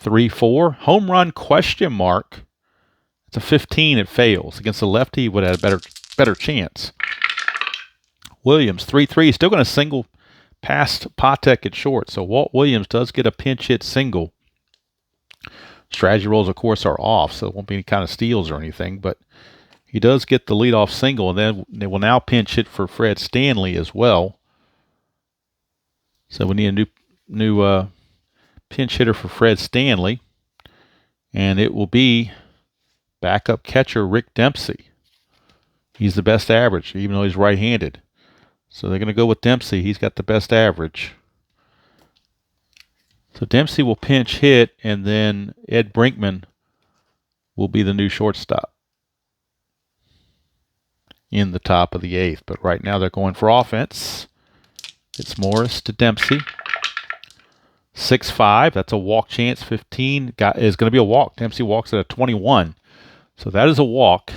3-4. Home run question mark. It's a 15. It fails. Against the lefty, he would have a better chance. Williams, 3-3. Still going to single past Patek at short. So Walt Williams does get a pinch hit single. Strategy rolls, of course, are off, so it won't be any kind of steals or anything. But he does get the leadoff single, and then they will now pinch hit for Fred Stanley as well. So we need a new pinch hitter for Fred Stanley, and it will be backup catcher Rick Dempsey. He's the best average, even though he's right-handed. So they're going to go with Dempsey. He's got the best average. So Dempsey will pinch hit, and then Ed Brinkman will be the new shortstop in the top of the 8th. But right now they're going for offense. It's Morris to Dempsey. 6-5. That's a walk chance. 15 is going to be a walk. Dempsey walks at a 21. So that is a walk.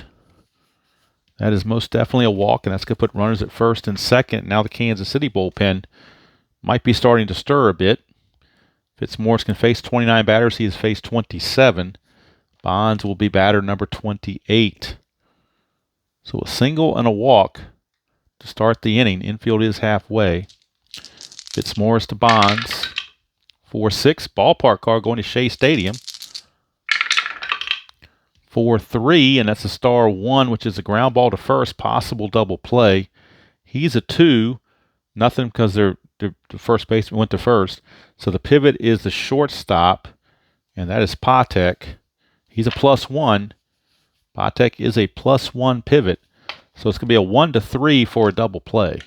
That is most definitely a walk, and that's going to put runners at first and second. Now the Kansas City bullpen might be starting to stir a bit. Fitzmaurice can face 29 batters. He has faced 27. Bonds will be batter number 28. So a single and a walk to start the inning. Infield is halfway. Fitzmaurice to Bonds. 4-6. Ballpark car going to Shea Stadium. 4-3, and that's a star 1, which is a ground ball to first, possible double play. He's a 2, nothing because the first baseman went to first. So the pivot is the shortstop, and that is Patek. He's a +1. Patek is a +1 pivot. So it's going to be a 1-3 for a double play.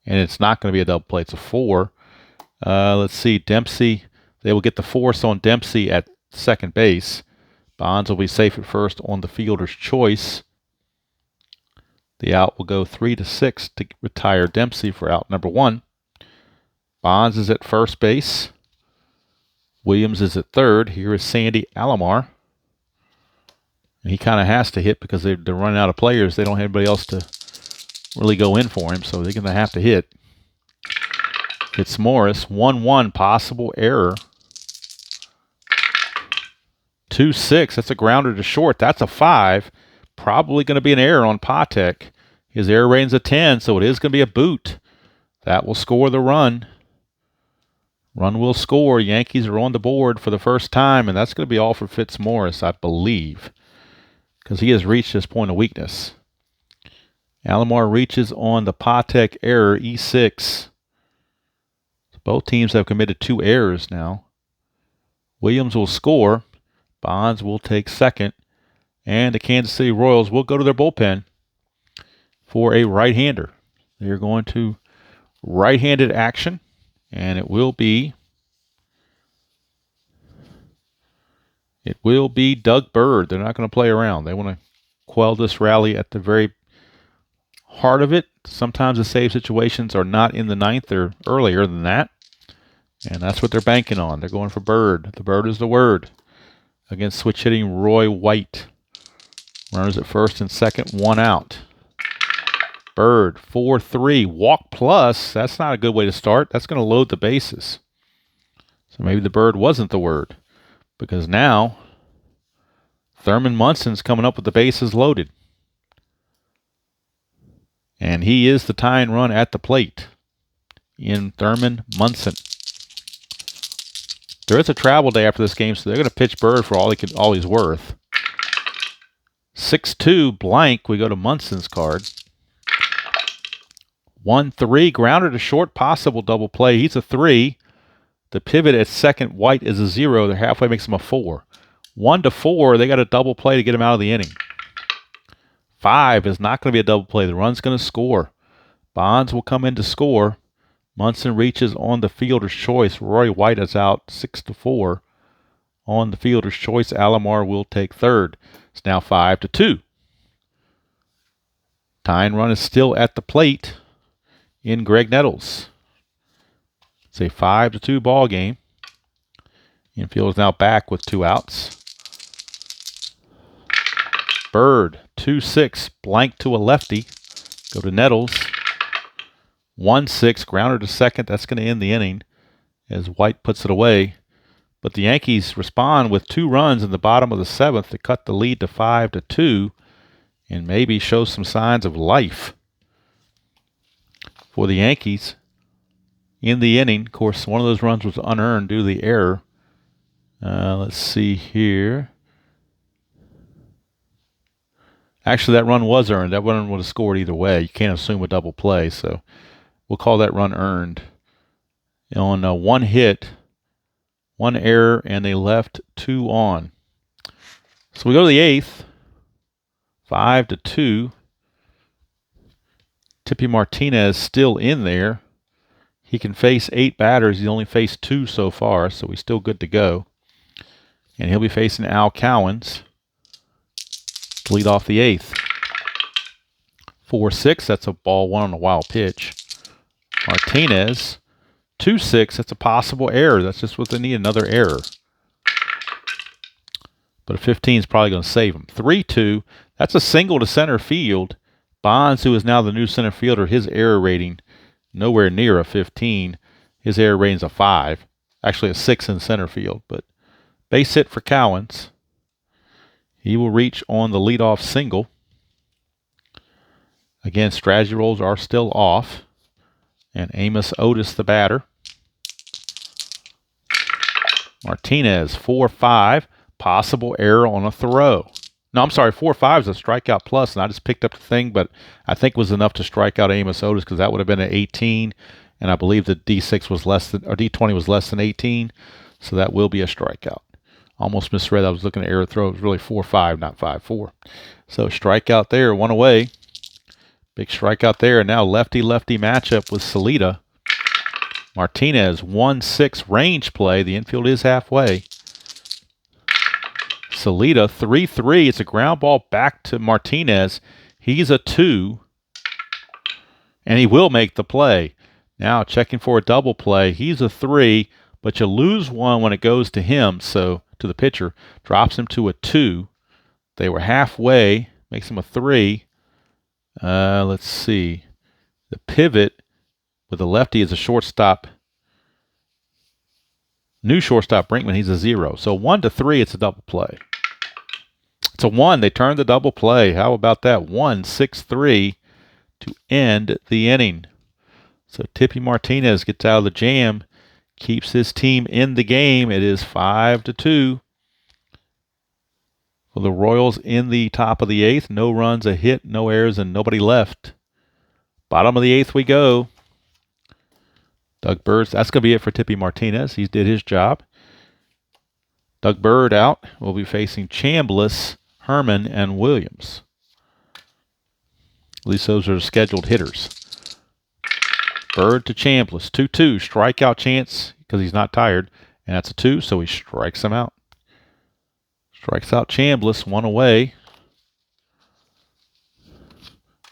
And it's not going to be a double play. It's a 4. Let's see. Dempsey, they will get the force on Dempsey at second base. Bonds will be safe at first on the fielder's choice. The out will go 3-6 to retire Dempsey for out number 1. Bonds is at first base. Williams is at third. Here is Sandy Alomar. And he kind of has to hit because they're running out of players. They don't have anybody else to really go in for him, so they're going to have to hit. It's Morris. 1-1, possible error. 2-6, that's a grounder to short. That's a 5. Probably going to be an error on Patek. His error rating's a 10, so it is going to be a boot. That will score the run. Run will score. Yankees are on the board for the first time, and that's going to be all for Fitzmaurice, I believe, because he has reached his point of weakness. Alomar reaches on the Patek error, E6. Both teams have committed 2 errors now. Williams will score. Bonds will take second. And the Kansas City Royals will go to their bullpen for a right-hander. They're going to right-handed action, and it will be Doug Bird. They're not going to play around. They want to quell this rally at the very heart of it. Sometimes the save situations are not in the 9th. They're earlier than that. And that's what they're banking on. They're going for Bird. The Bird is the word. Against switch hitting Roy White. Runners at first and second, 1 out. Bird, 4-3. Walk plus. That's not a good way to start. That's going to load the bases. So maybe the Bird wasn't the word. Because now, Thurman Munson's coming up with the bases loaded. And he is the tying run at the plate in Thurman Munson. There is a travel day after this game, so they're going to pitch Bird for all he's worth. 6-2 blank. We go to Munson's card. 1-3 grounder to short, possible double play. He's a 3. The pivot at second, White is a 0. They're halfway, makes him a 4. 1-4. They got a double play to get him out of the inning. 5 is not going to be a double play. The run's going to score. Bonds will come in to score. Munson reaches on the fielder's choice. Roy White is out 6-4. On the fielder's choice, Alomar will take third. It's now 5-2. Tying run is still at the plate in Greg Nettles. It's a 5-2 ball game. Infield is now back with 2 outs. Bird, 2-6, blank to a lefty. Go to Nettles. 1-6, grounder to second. That's going to end the inning as White puts it away. But the Yankees respond with 2 runs in the bottom of the 7th to cut the lead to 5-2 and maybe show some signs of life for the Yankees in the inning. Of course, one of those runs was unearned due to the error. Let's see here. Actually, that run was earned. That one would have scored either way. You can't assume a double play, so we'll call that run earned. On 1 hit, 1 error, and they left 2 on. So we go to the 8th, 5-2. Tippy Martinez still in there. He can face 8 batters. He's only faced 2 so far, so he's still good to go. And he'll be facing Al Cowens to lead off the 8th. 4-6, that's a ball 1 on a wild pitch. Martinez, 2-6, that's a possible error. That's just what they need, another error. But a 15 is probably going to save him. 3-2, that's a single to center field. Bonds, who is now the new center fielder, his error rating nowhere near a 15. His error rating is a 5. Actually a 6 in center field. But base hit for Cowens. He will reach on the leadoff single. Again, strategy rolls are still off. And Amos Otis, the batter. Martinez, 4-5. Possible error on a throw. No, I'm sorry, 4-5 is a strikeout plus, and I just picked up the thing, but I think was enough to strike out Amos Otis because that would have been an 18, and I believe the D6 was less than, or D20 was less than 18, so that will be a strikeout. Almost misread. I was looking at error throw. It was really 4-5, not 5-4. So strikeout there, 1 away. Big strikeout there, and now lefty-lefty matchup with Salita. Martinez, 1-6 range play. The infield is halfway. Salita, 3-3. It's a ground ball back to Martinez. He's a 2, and he will make the play. Now checking for a double play. He's a 3, but you lose 1 when it goes to him, so to the pitcher. Drops him to a 2. They were halfway. Makes him a 3. Let's see. The pivot with the lefty is a shortstop. New shortstop Brinkman, he's a 0. So 1-3, it's a double play. It's a 1. They turned the double play. How about that? 1-6-3 to end the inning. So Tippy Martinez gets out of the jam, keeps his team in the game. It is 5-2 for the Royals in the top of the 8th. No runs, a hit, no errors, and nobody left. Bottom of the 8th we go. Doug Bird, that's going to be it for Tippy Martinez. He did his job. Doug Bird out. We'll be facing Chambliss, Herman, and Williams. At least those are scheduled hitters. Bird to Chambliss. 2-2. Strikeout chance because he's not tired. And that's a 2, so he strikes him out. Strikes out Chambliss, 1 away.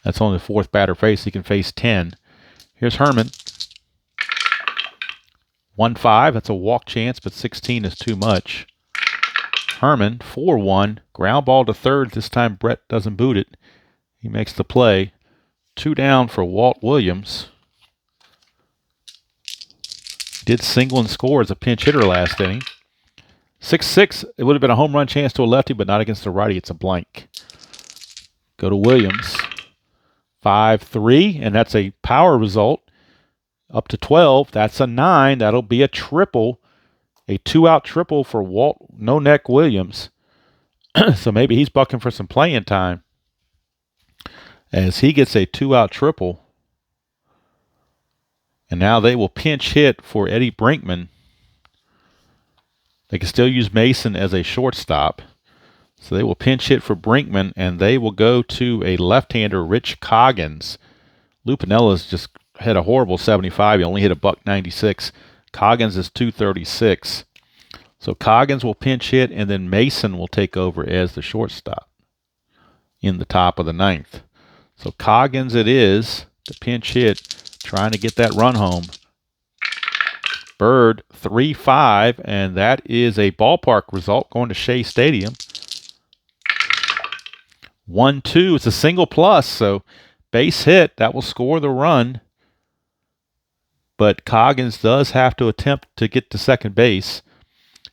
That's only the 4th batter face. He can face 10. Here's Herman. 1-5. That's a walk chance, but 16 is too much. Herman, 4-1. Ground ball to third. This time Brett doesn't boot it. He makes the play. 2 down for Walt Williams. He did single and score as a pinch hitter last inning. 6-6. It would have been a home run chance to a lefty, but not against a righty. It's a blank. Go to Williams. 5-3, and that's a power result. Up to 12, that's a 9. That'll be a triple, a 2-out triple for Walt No Neck Williams. So maybe he's bucking for some playing time as he gets a 2-out triple. And now they will pinch hit for Eddie Brinkman. They can still use Mason as a shortstop. So they will pinch hit for Brinkman, and they will go to a left-hander, Rich Coggins. Lou Piniella's just had a horrible 75. He only hit a .196. Coggins is .236. So Coggins will pinch hit, and then Mason will take over as the shortstop in the top of the 9th. So Coggins it is, the pinch hit, trying to get that run home. Bird 3-5, and that is a ballpark result going to Shea Stadium. 1-2, it's a single plus, so base hit, that will score the run. But Coggins does have to attempt to get to second base.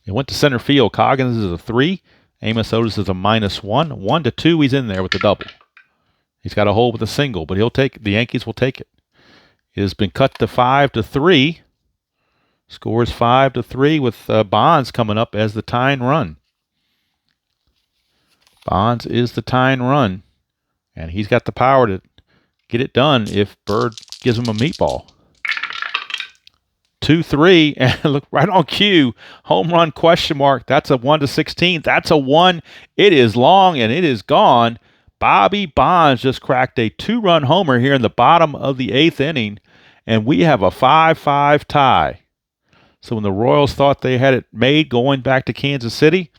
It went to center field. Coggins is a 3. Amos Otis is a -1. 1-2, he's in there with the double. He's got a hole with a single, but the Yankees will take it. It has been cut to 5-3. Scores 5-3 with Bonds coming up as the tying run. Bonds is the tying run, and he's got the power to get it done if Bird gives him a meatball. 2-3, and look right on cue. Home run question mark. That's a 1-16. That's a 1. It is long, and it is gone. Bobby Bonds just cracked a 2-run homer here in the bottom of the 8th inning, and we have a 5-5 tie. So when the Royals thought they had it made going back to Kansas City,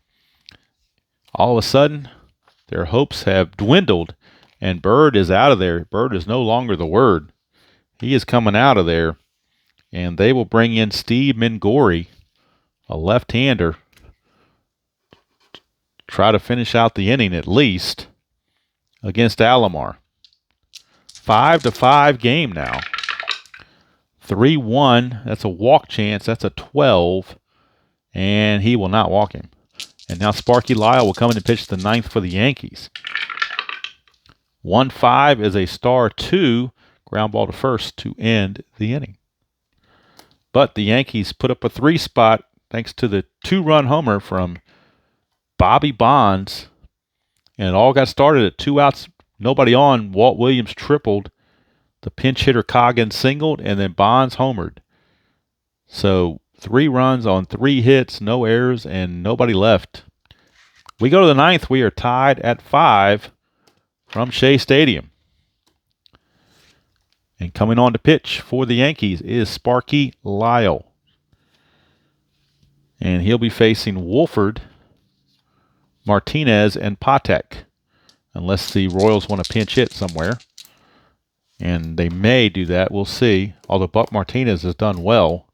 all of a sudden, their hopes have dwindled, and Bird is out of there. Bird is no longer the word. He is coming out of there. And they will bring in Steve Mingori, a left-hander, try to finish out the inning at least against Alomar. 5-5 game now. 3-1, that's a walk chance. That's a 12, and he will not walk him. And now Sparky Lyle will come in and pitch the 9th for the Yankees. 1-5 is a star 2, ground ball to first to end the inning. But the Yankees put up a 3 spot thanks to the 2-run homer from Bobby Bonds. And it all got started at 2 outs, nobody on. Walt Williams tripled. The pinch hitter Coggins singled, and then Bonds homered. So 3 runs on 3 hits, no errors, and nobody left. We go to the 9th. We are tied at 5 from Shea Stadium. And coming on to pitch for the Yankees is Sparky Lyle. And he'll be facing Wolford, Martinez, and Patek. Unless the Royals want to pinch hit somewhere. And they may do that. We'll see. Although Buck Martinez has done well.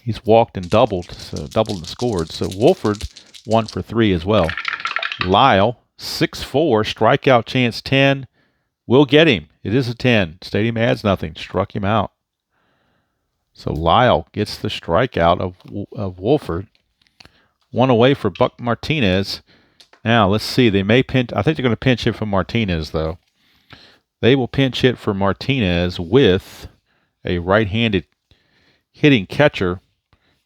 He's walked and doubled. So doubled and scored. So Wolford 1 for 3 as well. Lyle 6-4. Strikeout chance 10. We'll get him. It is a 10. Stadium adds nothing. Struck him out. So Lyle gets the strikeout of Wolford. 1 away for Buck Martinez. Now, let's see. They may pinch. I think they're going to pinch hit for Martinez, though. They will pinch hit for Martinez with a right-handed hitting catcher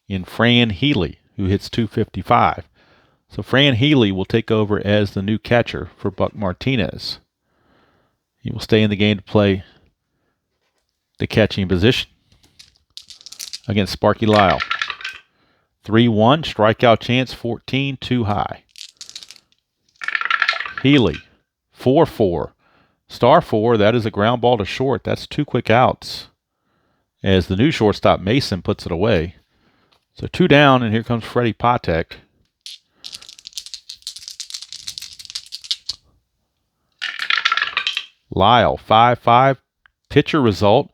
in Fran Healy, who hits .255. So Fran Healy will take over as the new catcher for Buck Martinez. He will stay in the game to play the catching position against Sparky Lyle. 3-1, strikeout chance 14, too high. Healy, 4-4. Star 4, that is a ground ball to short. That's 2 quick outs as the new shortstop Mason puts it away. So 2 down, and here comes Freddie Patek. Lyle, 5-5. Pitcher result.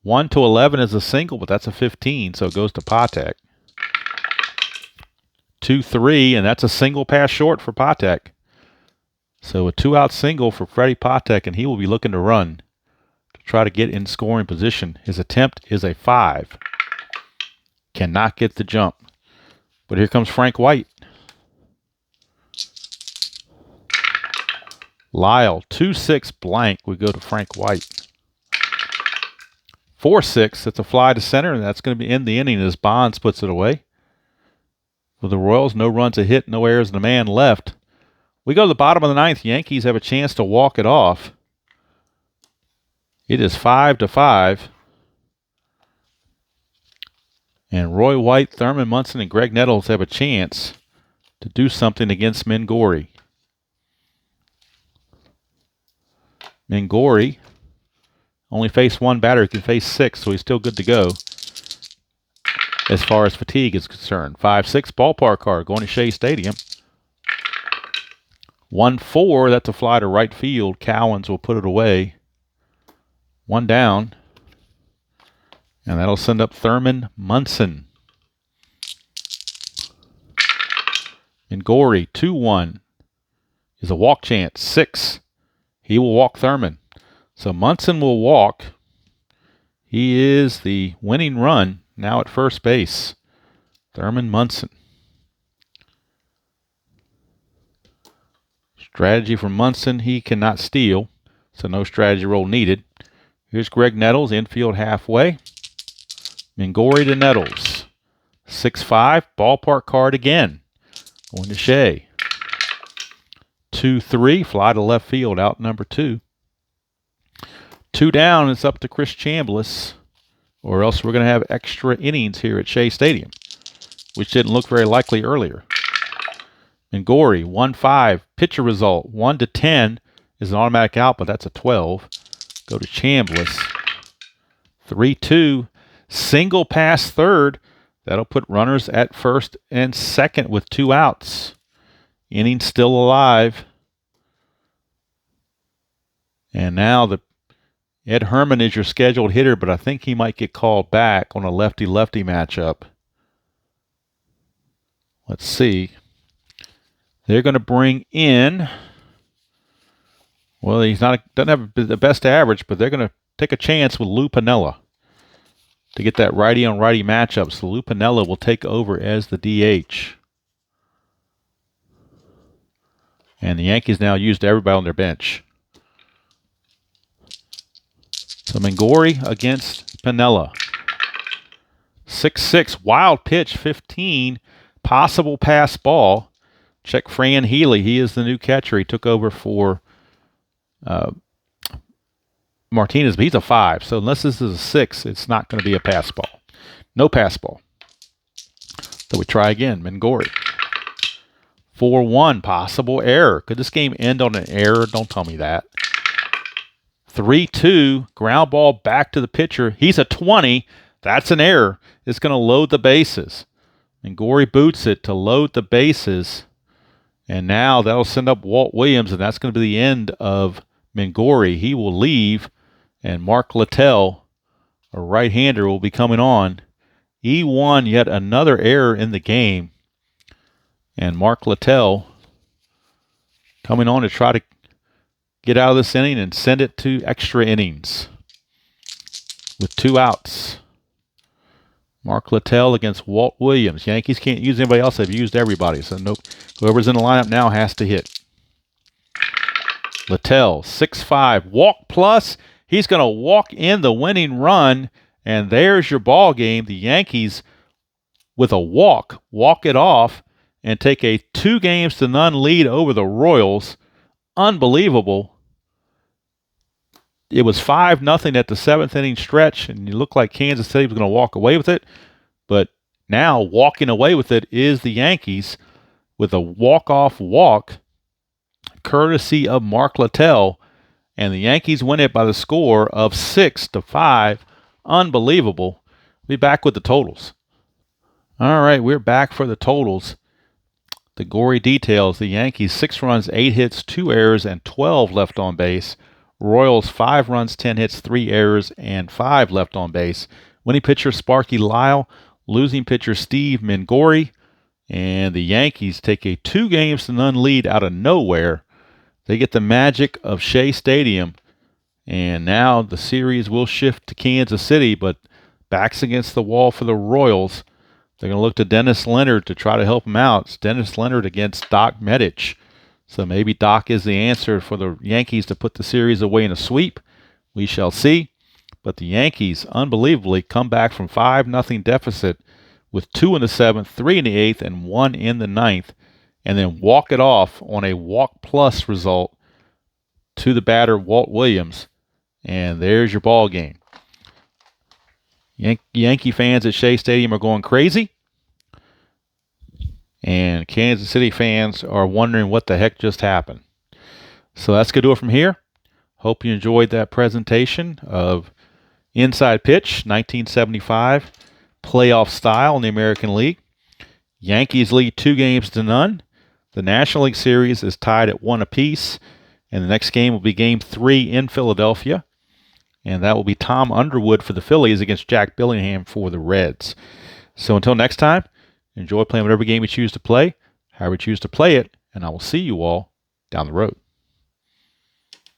1-11 is a single, but that's a 15, so it goes to Patek. 2-3, and that's a single pass short for Patek. So a 2-out single for Freddie Patek, and he will be looking to run to try to get in scoring position. His attempt is a 5. Cannot get the jump. But here comes Frank White. Lyle, 2-6 blank. We go to Frank White. 4-6. It's a fly to center, and that's going to be in the inning as Bonds puts it away. For the Royals, no runs a hit, no errors, and a man left. We go to the bottom of the ninth. Yankees have a chance to walk it off. It is 5-5. And Roy White, Thurman Munson, and Greg Nettles have a chance to do something against Mingori. Mingori only faced one batter. He can face 6, so he's still good to go as far as fatigue is concerned. 5-6 ballpark card going to Shea Stadium. 1-4, that's a fly to right field. Cowens will put it away. 1 down. And that'll send up Thurman Munson. Mingori, 2-1 is a walk chance. 6. He will walk Thurman. So Munson will walk. He is the winning run now at first base. Thurman Munson. Strategy for Munson, he cannot steal, so no strategy roll needed. Here's Greg Nettles, infield halfway. Mingori to Nettles. 6-5, ballpark card again. Going to Shea. 2-3, fly to left field, out number 2. 2 down, it's up to Chris Chambliss, or else we're going to have extra innings here at Shea Stadium, which didn't look very likely earlier. Mingori, 1-5, pitcher result, 1-10 is an automatic out, but that's a 12. Go to Chambliss. 3-2, single pass third. That'll put runners at first and second with 2 outs. Inning still alive. And now Ed Herman is your scheduled hitter, but I think he might get called back on a lefty-lefty matchup. Let's see. They're going to bring in, well, doesn't have the best average, but they're going to take a chance with Lou Piniella to get that righty-on-righty matchup. So Lou Piniella will take over as the DH. And the Yankees now used everybody on their bench. So Mingori against Piniella. 6-6, wild pitch, 15, possible pass ball. Check Fran Healy. He is the new catcher. He took over for Martinez, but he's a 5. So unless this is a 6, it's not going to be a pass ball. No pass ball. So we try again. Mingori. 4-1, possible error. Could this game end on an error? Don't tell me that. 3-2, ground ball back to the pitcher. He's a 20. That's an error. It's going to load the bases. Mingori boots it to load the bases. And now that'll send up Walt Williams, and that's going to be the end of Mingori. He will leave, and Mark Littell, a right-hander, will be coming on. E1, yet another error in the game. And Mark Littell coming on to try to get out of this inning and send it to extra innings with 2 outs. Mark Littell against Walt Williams. Yankees can't use anybody else. They've used everybody. So nope. Whoever's in the lineup now has to hit. Littell, 6-5. Walk plus. He's going to walk in the winning run. And there's your ball game. The Yankees, with a walk it off and take a 2-0 lead over the Royals. Unbelievable. It was 5-0 at the 7th inning stretch, and you look like Kansas City was going to walk away with it. But now walking away with it is the Yankees with a walk-off walk, courtesy of Mark Littell. And the Yankees win it by the score of 6-5. Unbelievable. We'll be back with the totals. All right, we're back for the totals. The gory details. The Yankees, 6 runs, 8 hits, 2 errors, and 12 left on base. Royals, 5 runs, 10 hits, 3 errors, and 5 left on base. Winning pitcher, Sparky Lyle. Losing pitcher, Steve Mingori. And the Yankees take a 2-0 lead out of nowhere. They get the magic of Shea Stadium. And now the series will shift to Kansas City, but backs against the wall for the Royals. They're going to look to Dennis Leonard to try to help them out. It's Dennis Leonard against Doc Medich. So maybe Doc is the answer for the Yankees to put the series away in a sweep. We shall see. But the Yankees, unbelievably, come back from 5-0 deficit with 2 in the 7th, 3 in the 8th, and 1 in the 9th, and then walk it off on a walk-plus result to the batter, Walt Williams. And there's your ball game. Yankee fans at Shea Stadium are going crazy. And Kansas City fans are wondering what the heck just happened. So that's going to do it from here. Hope you enjoyed that presentation of Inside Pitch, 1975, playoff style in the American League. Yankees lead 2-0. The National League Series is tied at 1 apiece, and the next game will be Game 3 in Philadelphia, and that will be Tom Underwood for the Phillies against Jack Billingham for the Reds. So until next time, enjoy playing whatever game you choose to play, however you choose to play it, and I will see you all down the road.